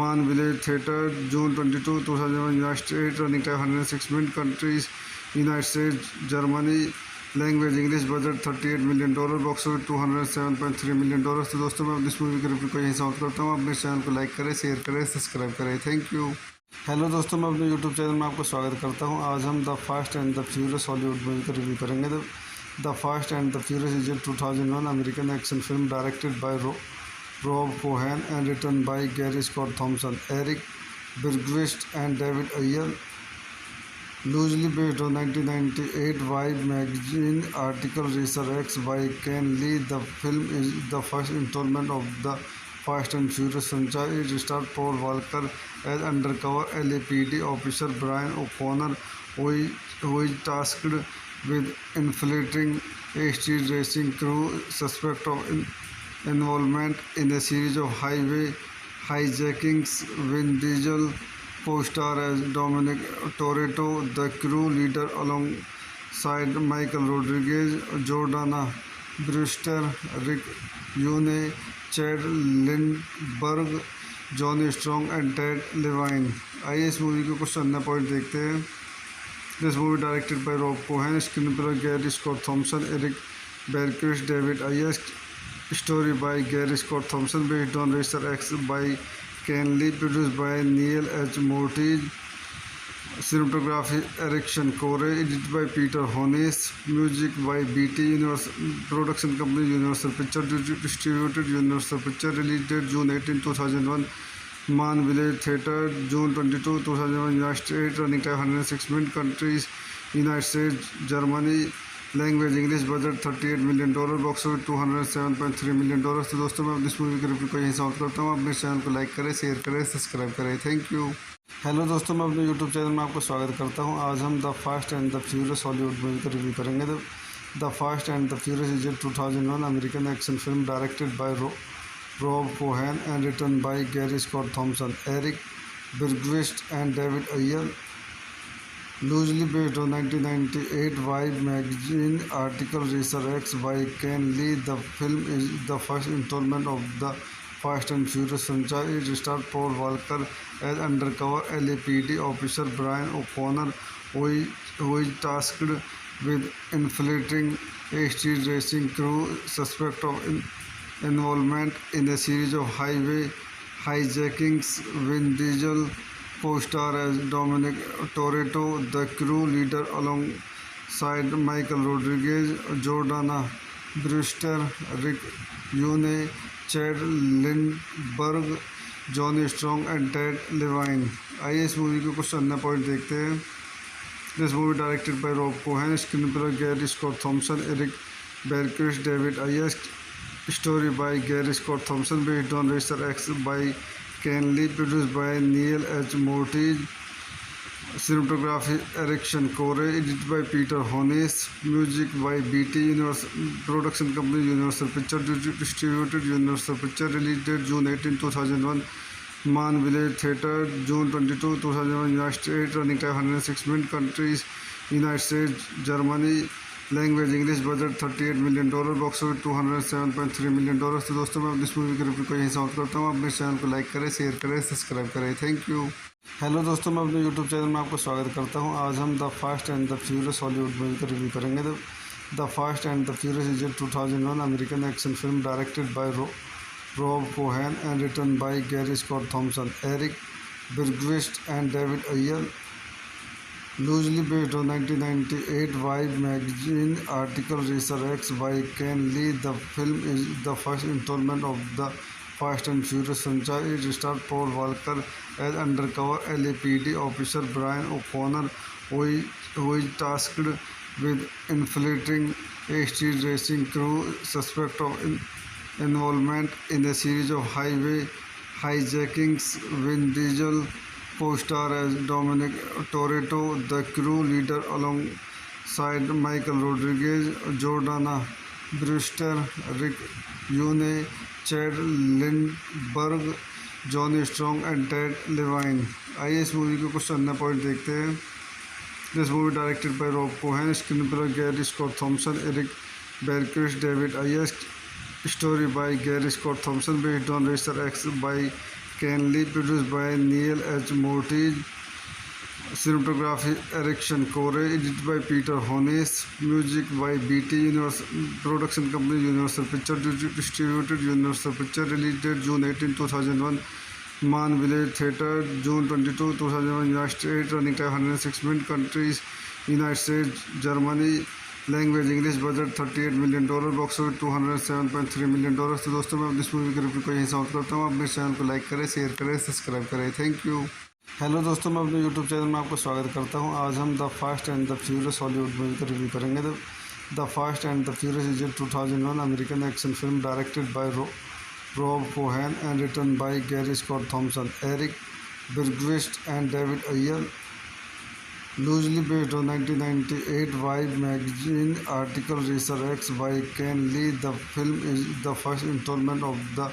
Man Village Theatre, June 22, 2001, United States, running time 106 minutes, countries United States, Germany, language English, budget $38 million, box office $207.3 million. तो दोस्तों मैं इस movie के review को यहीं समाप्त करता हूँ। आप मेरे चैनल को लाइक करें, शेयर करें, सब्सक्राइब करें। Thank you. हेलो दोस्तों, मैं अपने यूट्यूब चैनल में आपका स्वागत करता हूँ। आज हम the fast and the furious Hollywood movie का रिव्यू करेंगे। The fast and the furious is a 2001 American action film directed by Rob Cohen and written by Gary Scott Thompson, Eric Bergquist and David Ayer. Loosely based on 1998 Vibe magazine article Racer X by Ken Lee, the film is the first installment of the Fast and Furious franchise. It stars Paul Walker as undercover LAPD officer Brian O'Connor, who is tasked with infiltrating a street racing crew suspect of involvement in a series of highway hijackings. Vin Diesel co-star as Dominic Toretto, the crew leader alongside Michael Rodriguez, Jordana Brewster, Rick Yune, Chad Lindbergh, Johnny Strong and Ted Levine. आइए इस movie के कुछ अन्य point देखते हैं। This movie directed by Rob Cohen, screenplay Gary Scott Thompson, Eric Bergquist, David Ayers, story by Gary Scott Thompson, based on Racer X by Ken Lee, produced by Neil H. Morty, cinematography Erickson Core, edited by Peter Hones, music by BT Universal Production Company, Universal Picture distributed, Universal Picture, release date June 18, 2001, Man Village Theatre, June 22, 2001, United States, running time 106 minutes, countries United States, Germany, language English, budget $38 million, box office $207.3 million. तो दोस्तों मैं इस movie के review को यहीं समाप्त करता हूँ। आप मेरे चैनल को लाइक करें, शेयर करें, सब्सक्राइब करें। Thank you. हेलो दोस्तों, मैं अपने यूट्यूब चैनल में आपका स्वागत करता हूँ। आज हम the fast and the furious Hollywood movie का रिव्यू करेंगे। The fast and the furious is a 2001 American action film directed by Rob Cohen and written by Gary Scott Thompson, Eric Bergquist and David Ayer. Loosely based on 1998 Vibe magazine article Racer X by Ken Lee, the film is the first installment of the Fast and Furious franchise. It stars Paul Walker as undercover LAPD officer Brian O'Connor, who is tasked with infiltrating a street racing crew suspect of involvement in a series of highway hijackings. Vin Diesel co-star as Dominic Toretto, the crew leader alongside Michael Rodriguez, Jordana Brewster, Rick Yune, Chad Lindbergh, Johnny Strong and Ted Levine. आइए इस movie के कुछ अन्य point देखते हैं। This movie directed by Rob Cohen, screenplay Gary Scott Thompson, Eric Bergquist, David Ayers, story by Gary Scott Thompson, based on racer X by Ken Lee, produced by nil H Moritz, cinematography Erickson Core, edited by Peter Hones, music by BT Universal production company Universal Picture, distributed Universal Picture, release date June 18, 2001, Man Village Theatre, June 22, 2001, United States, running time 106 minutes, countries United States, Germany, language English, budget $38 million, box office $207.3 million. तो दोस्तों मैं इस movie के review को यहीं समाप्त करता हूँ। अपने चैनल को लाइक करें, शेयर करें, सब्सक्राइब करें। Thank you. हेलो दोस्तों, मैं अपने यूट्यूब चैनल में आपका स्वागत करता हूँ। आज हम the fast and the furious Hollywood movie का रिव्यू करेंगे। The fast and the furious is a 2001 American action film directed by Rob Cohen and written by Gary Scott Thompson, Eric Bergquist and David Ayer, loosely based on 1998 Vibe magazine article Racer X by Ken Lee. The film is the first installment of the Fast and Furious franchise. It stars Paul Walker as undercover LAPD officer Brian O'Connor, who is tasked with infiltrating a street racing crew suspect of involvement in a series of highway hijackings. Vin Diesel co-star as Dominic Toretto, the crew leader alongside Michael Rodriguez, Jordana Brewster, Rick Yune, Chad Lindbergh, Johnny Strong and Ted Levine. आइए इस movie के कुछ अन्य point देखते हैं। This movie directed by Rob Cohen, screenplay Gary Scott Thompson, Eric Bergquist, David Ayers, story by Gary Scott Thompson, based on racer X by Ken Lee, produced by Neil H. Moortij, cinematography Erickson Core, edited by Peter Hones, music by BT Universal production company Universal Picture, distributed Universal Picture, release date June 18, 2001, Man Village Theatre, June 22, 2001, United States, running time 106 minutes, countries United States, Germany, language English, budget $38 million, box office $207.3 million. तो दोस्तों मैं इस movie के review को यहीं समाप्त करता हूँ। अपने चैनल को लाइक करें, शेयर करें, सब्सक्राइब करें। Thank you. हेलो दोस्तों, मैं अपने यूट्यूब चैनल में आपका स्वागत करता हूँ। आज हम the fast and the furious Hollywood movie का रिव्यू करेंगे। The fast and the furious is a 2001 American action film directed by Rob Cohen and written by Gary Scott Thompson, Eric Bergquist and David Ayer, loosely based on 1998 Vibe magazine article Racer X by Ken Lee. The film is the first installment of the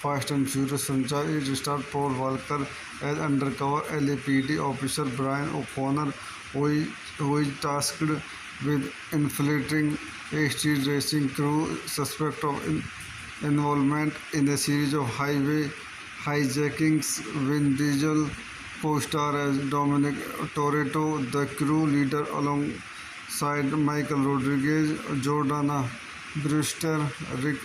Fast and Furious franchise. It stars Paul Walker as undercover LAPD officer Brian O'Connor, who is tasked with infiltrating a street racing crew suspect of involvement in a series of highway hijackings. Vin Diesel co-star as Dominic Toretto, the crew leader alongside Michael Rodriguez, Jordana Brewster, Rick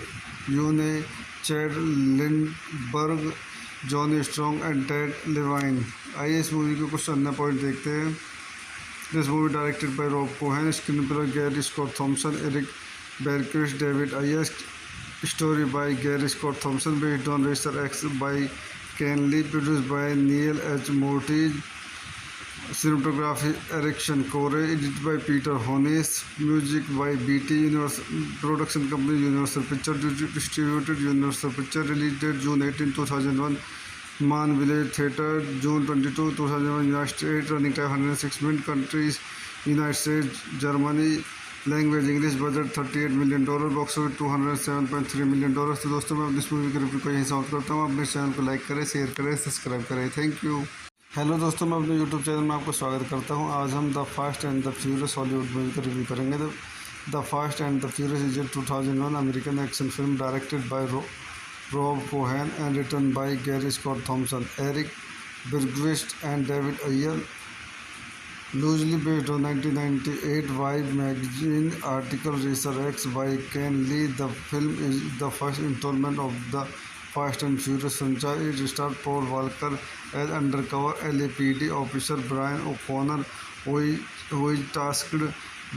Yune, Chad Lindbergh, Johnny Strong and Ted Levine. आइए इस movie के कुछ अन्य point देखते हैं। This movie directed by Rob Cohen, screenplay Gary Scott Thompson, Eric Bergquist, David Ayers, story by Gary Scott Thompson, based on racer X by Ken Lee, produced by Neil H. Moortij, cinematography Erickson Core, edited by Peter Hones, music by BT Universal production company Universal Picture, distributed Universal Picture, release date June 18, 2001, Man Village Theatre, June 22, 2001, United States, running time 106 minutes, countries United States, Germany, language English, budget $38 million, box office $207.3 million. तो दोस्तों मैं इस movie के review को यहीं समाप्त करता हूँ। अपने चैनल को लाइक करें, शेयर करें, सब्सक्राइब करें। Thank you. हेलो दोस्तों, मैं अपने यूट्यूब चैनल में आपका स्वागत करता हूँ। आज हम the fast and the furious Hollywood movie का रिव्यू करेंगे। The fast and the furious is a 2001 American action film directed by Rob Cohen and written by Gary Scott Thompson, Eric Bergquist and David Ayer, loosely based on 1998 Vibe magazine article Racer X by Ken Lee. The film is the first installment of the Fast and Furious franchise. It stars Paul Walker as undercover LAPD officer Brian O'Connor, who is tasked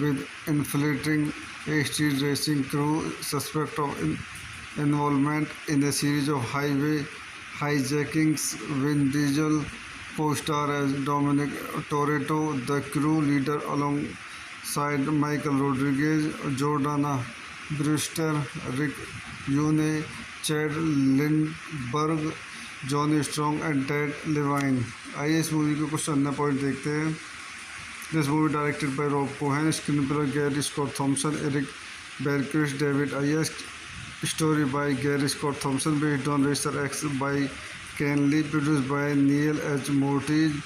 with infiltrating a street racing crew suspect of involvement in a series of highway hijackings. Vin Diesel co-star as Dominic Toretto, the crew leader, alongside Michael Rodriguez, Jordana Brewster, Rick Yune, Chad Lindbergh, Johnny Strong and Ted Levine. आइए इस movie के कुछ अन्य point देखते हैं। This movie directed by Rob Cohen, screenplay Gary Scott Thompson, Eric Bergquist, David आयस, story by Gary Scott Thompson, based on racer X by Ken Lee, produced by nil H Moritz,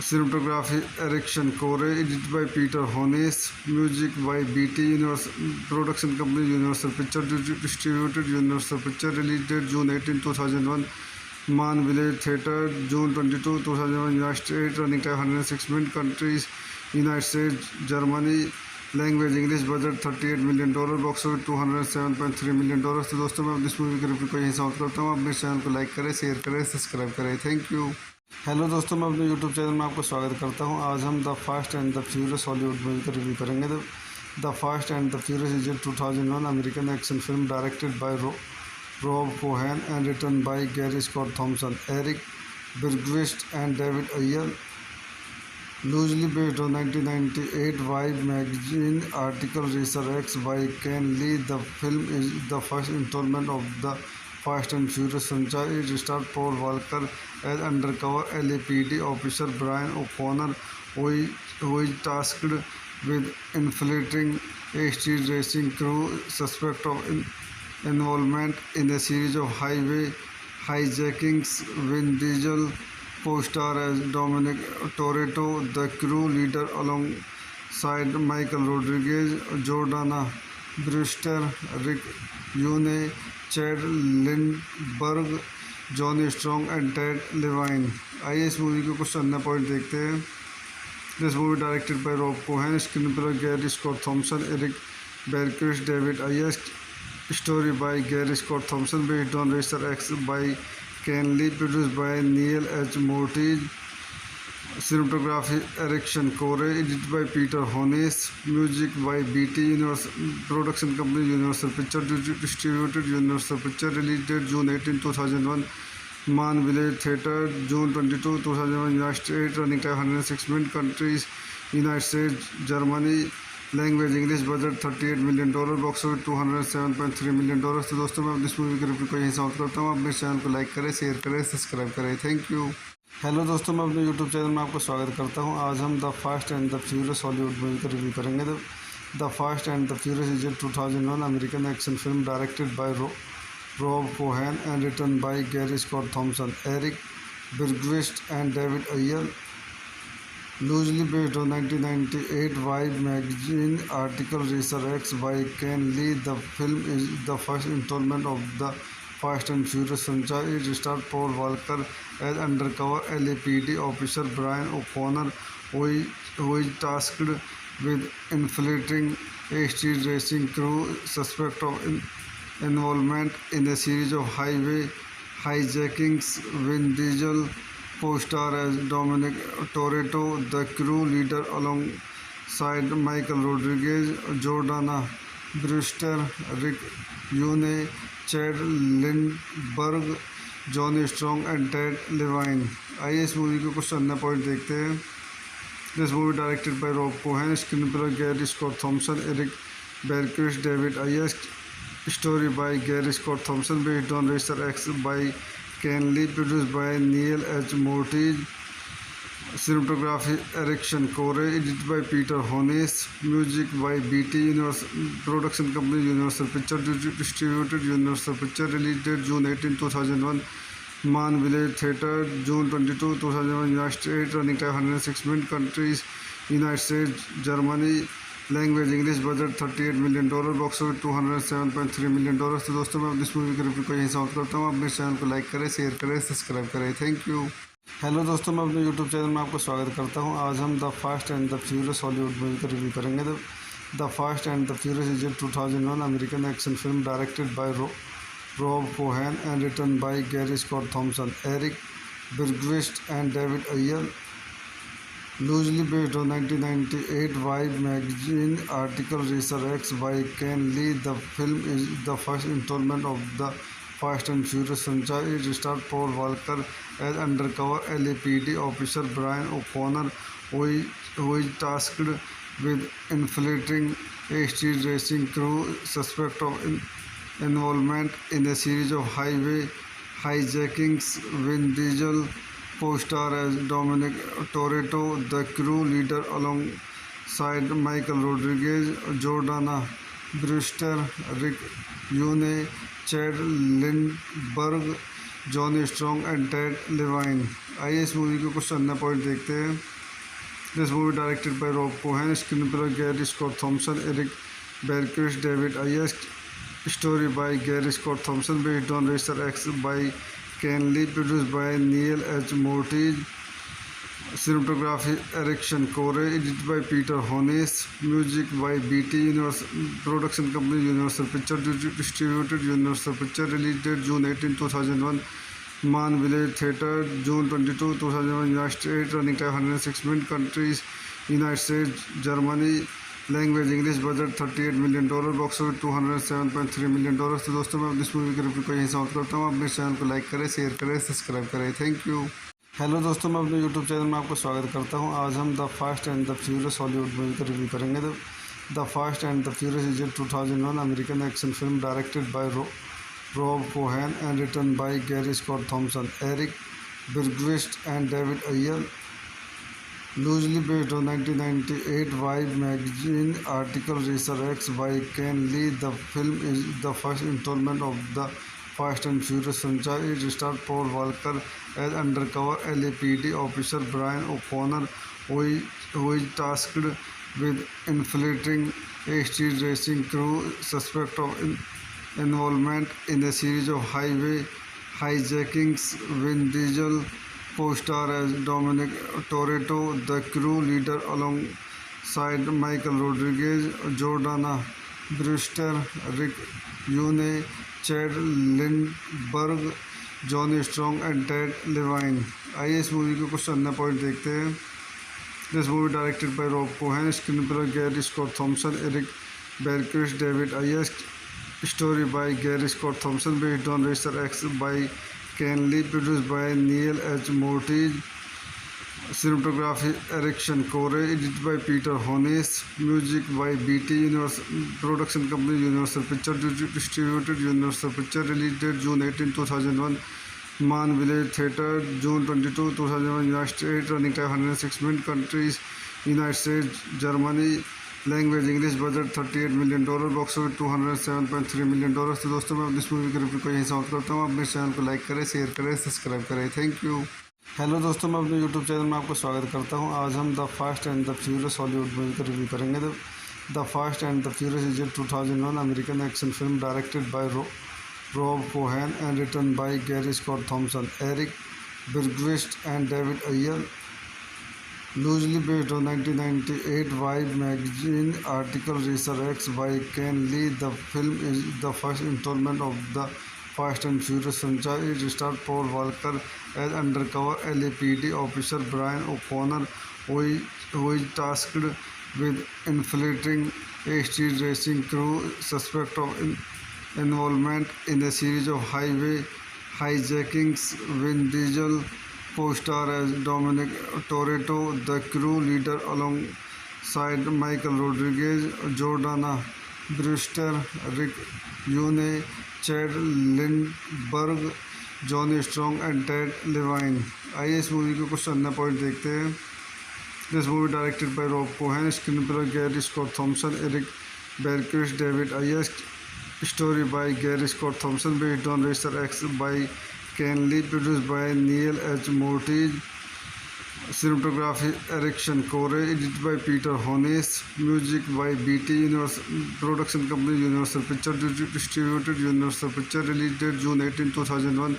cinematography Erickson Core, edited by Peter Hones, music by BT Universal, production company Universal Picture, distributed Universal Picture, release date June 18, 2001, Man Village Theatre, June 22, 2001, United States, running time 106 minutes, countries United States, Germany, language English, budget $38 million, box office $207.3 million। तो दोस्तों मैं इस movie के review को यहीं समाप्त करता हूँ। अपने चैनल को लाइक करें, शेयर करें, सब्सक्राइब करें। Thank you. हेलो दोस्तों, मैं अपने यूट्यूब चैनल में आपका स्वागत करता हूं। आज हम the fast and the furious Hollywood movie का रिव्यू करेंगे। The fast and the furious is a 2001 American action film directed by Rob Cohen and written by Gary Scott Thompson, Eric Bergquist and David Ayer, loosely based on 1998 Vibe magazine article Racer X by Ken Lee. The film is the first installment of the Fast and Furious franchise. It stars Paul Walker as undercover LAPD officer Brian O'Connor, who is tasked with infiltrating a street racing crew suspect of involvement in a series of highway hijackings. Vin Diesel co-star as Dominic Toretto, the crew leader, alongside Michael Rodriguez, Jordana Brewster, Rick Yune, Chad Lindbergh, Johnny Strong and Ted Levine. आइए इस movie के कुछ अन्य point देखते हैं। This movie directed by Rob Cohen, screenplay Gary Scott Thompson, Eric Bergquist, David आयस, story by Gary Scott Thompson, based on racer X by Ken Lee, produced by nil H Moritz, cinematography Erickson Core, edited by Peter Hones, music by BT Universal, production company Universal Picture, distributed Universal Picture, release date June 18, 2001, Man Village Theatre, June 22, 2001, United States, running time 106 minutes, countries United States, Germany, language English, budget $38 million, box office $207.3 million। तो दोस्तों मैं इस movie के review को यहीं समाप्त करता हूँ। अपने चैनल को लाइक करें, शेयर करें, सब्सक्राइब करें। Thank you. हेलो दोस्तों, मैं अपने यूट्यूब चैनल में आपका स्वागत करता हूं। आज हम the fast and the furious Hollywood movie का रिव्यू करेंगे। The fast and the furious is a 2001 American action film directed by Rob Cohen and written by Gary Scott Thompson, Eric Bergquist and David Ayer, loosely based on 1998 Vibe magazine article Racer X by Ken Lee. The film is the first installment of the Fast and Furious franchise. It stars Paul Walker as undercover LAPD officer Brian O'Connor, who is tasked with infiltrating a street racing crew suspect of involvement in a series of highway hijackings. Vin Diesel co-star as Dominic Toretto, the crew leader, alongside Michael Rodriguez, Jordana Brewster, Rick Yune, Chad Lindbergh, Johnny Strong and Ted Levine. आइए इस movie के कुछ अन्य point देखते हैं। This movie directed by Rob Cohen, screenplay Gary Scott Thompson, Eric Bergquist, David आयस, story by Gary Scott Thompson, based on racer X by Ken Lee, produced by nil H Moritz, cinematography Erickson Core, edited by Peter Hones, music by BT Universal, production company Universal Picture, distributed Universal Picture, release date June 18, 2001, Man Village Theatre, June 22, 2001, United States, running time 106 minutes, countries United States, Germany, language English, budget $38 million, box office $207.3 million। तो दोस्तों मैं इस movie के review को यहीं समाप्त करता हूँ। अपने चैनल को लाइक करें, शेयर करें, सब्सक्राइब करें। Thank you. हेलो दोस्तों, मैं अपने यूट्यूब चैनल में आपका स्वागत करता हूं। आज हम the fast and the furious Hollywood movie का रिव्यू करेंगे। The fast and the furious is a 2001 American action film directed bye Rob Cohen and written by Gary Scott Thompson, Eric Bergquist and David Ayer. Loosely based on 1998 Vibe magazine article Resurrects by Ken Lee, the film is the first installment of the Fast and Furious franchise. It stars Paul Walker as undercover LAPD officer Brian O'Connor, who is tasked with infiltrating a street racing crew suspect of involvement in a series of highway hijackings. Vin Diesel co-star as Dominic Toretto, the crew leader, alongside Michael Rodriguez, Jordana Brewster, Rick Yune, Chad Lindbergh, Johnny Strong and Ted Levine. आइए इस movie के कुछ अन्य point देखते हैं। This movie directed by Rob Cohen, screenplay Gary Scott Thompson, Eric Bergquist, David Ayers, story by Gary Scott Thompson, based on racer X by Ken Lee, produced by nil H Moritz, cinematography Erickson Core, edited by Peter Hones, music by BT Universal Production Company, Universal Picture distributed Universal Picture, release date June 18, 2001, Man Village Theatre, June 22, 2001, United States, running time 106 minutes, countries United States, Germany, language English, budget $38 million, box office $207.3 million। तो दोस्तों मैं इस movie के review को यहीं समाप्त करता हूँ। अपने चैनल को लाइक करें, शेयर करें, सब्सक्राइब करें। Thank you. हेलो दोस्तों, मैं अपने यूट्यूब चैनल में आपका स्वागत करता हूं। आज हम the fast and the furious Hollywood movie का रिव्यू करेंगे। The fast and the furious is a 2001 American action film directed by Rob Cohen and written by Gary Scott Thompson, Eric Bergquist and David Ayer. Loosely based on 1998 Vibe magazine article research by Ken Lee, the film is the first instalment of the Fast and Furious franchise. It stars Paul Walker as undercover LAPD officer Brian O'Connor, who is tasked with infiltrating a street racing crew suspect of involvement in a series of highway hijackings. Vin Diesel co-star as Dominic Toretto, the crew leader, alongside Michael Rodriguez, Jordana Brewster, Rick Yune, Chad Lindberg, Johnny Strong and Ted Levine. आइए इस movie के कुछ अन्य point देखते हैं। This movie directed by Rob Cohen, screenplay Gary Scott Thompson, Eric Bergquist, David Ayers, story by Gary Scott Thompson, based on racer X by Ken Lee, produced by nil H Moritz, cinematography Erickson Core, edited by Peter Hones, music by BT Universal Production Company, Universal Picture distributed Universal Picture, release date June 18, 2001, Man Village Theatre, June 22, 2001, United States, running time 106 minutes, countries United States, Germany, language English, budget $38 million, box office $207.3 million। तो दोस्तों मैं इस movie के review को यहीं समाप्त करता हूँ। अपने चैनल को लाइक करें, शेयर करें, सब्सक्राइब करें। Thank you. हेलो दोस्तों, मैं अपने यूट्यूब चैनल में आपका स्वागत करता हूं। आज हम the fast and the furious Hollywood movie का रिव्यू करेंगे। The fast and the furious is a 2001 American action film directed by Rob Cohen and written by Gary Scott Thompson, Eric Bergquist and David Ayer. Loosely based on 1998 Vibe magazine article research by Ken Lee, the film is the first instalment of the Fast and Furious franchise. It stars Paul Walker as undercover LAPD officer Brian O'Connor, who is tasked with infiltrating a street racing crew suspect of involvement in a series of highway hijackings. Vin Diesel co-star as Dominic Toretto, the crew leader, alongside Michael Rodriguez, Jordana Brewster, Rick Yune, Chad Lindberg, Johnny Strong and Ted Levine. आइए इस movie के कुछ अन्य point देखते हैं। This movie directed by Rob Cohen, screenplay Gary Scott Thompson, Eric Bergquist, David Ayers, story by Gary Scott Thompson, based on racer X by Ken Lee, produced by nil H Moritz, cinematography Erickson Core, edited by Peter Hones, music by BT Universal Production Company, Universal Picture distributed Universal Picture, release date June 18, 2001,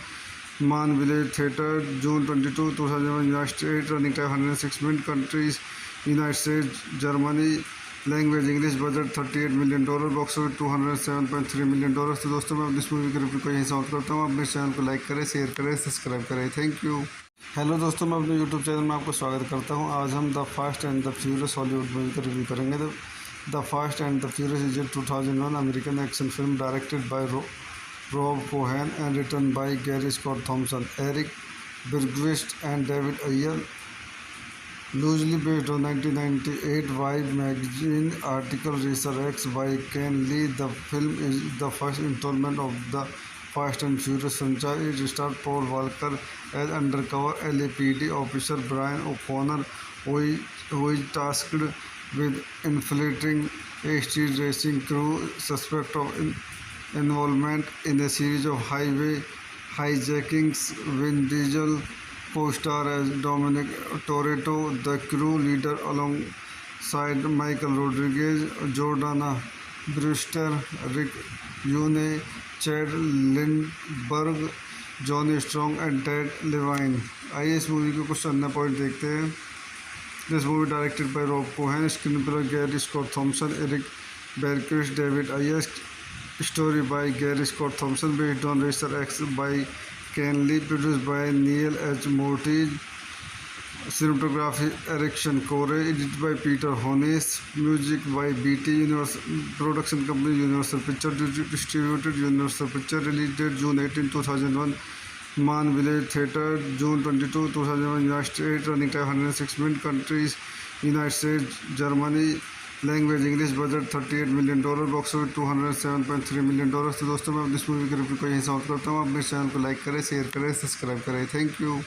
Man Village Theatre, June 22, 2001, United States, running time 106 minutes, countries United States, Germany, language English, budget $38 million, box office $207.3 million. तो दोस्तों मैं इस movie की review को यहीं समाप्त करता हूँ। अपने चैनल को लाइक करें, शेयर करें, सब्सक्राइब करें। Thank you. हेलो दोस्तों, मैं अपने यूट्यूब चैनल में आपका स्वागत करता हूँ। आज हम the fast and the furious Hollywood movie का रिव्यू करेंगे। The fast and the furious is a 2001 American action film directed bye Rob Cohen and written by Gary Scott Thompson, Eric Bergquist and David Ayer. Loosely based on 1998 Vibe magazine article Racer X by Ken Lee, the film is the first installment of the Fast and Furious franchise. It stars Paul Walker as undercover LAPD officer Brian O'Connor, who is tasked with infiltrating a street racing crew suspect of involvement in a series of highway hijackings. Vin Diesel co-star as Dominic Toretto, the crew leader, alongside Michael Rodriguez, Jordana Brewster, Rick Yune, Chad Lindbergh, Johnny Strong and Ted Levine। आइए इस movie के कुछ अन्य point देखते हैं। This movie directed by Rob Cohen, screenplay Gary Scott Thompson, Eric Bergquist, David Ayer, story by Gary Scott Thompson, based on Racer X by Ken Lee, produced by Neil H. Morty, cinematography Eric Shankore, edited by Peter Hones, music by BT Universal Production Company, Universal Pictures, distributed Universal Pictures, release date June 18, 2001, Man Village Theatre, June 22, 2001, United States, running time 106 minutes, countries United States, Germany, language English, budget $38 million, box office $207.3 million. तो दोस्तों मैं इस movie की review को यहीं समाप्त करता हूँ। अपने चैनल को लाइक करें, शेयर करें, सब्सक्राइब करें। Thank you.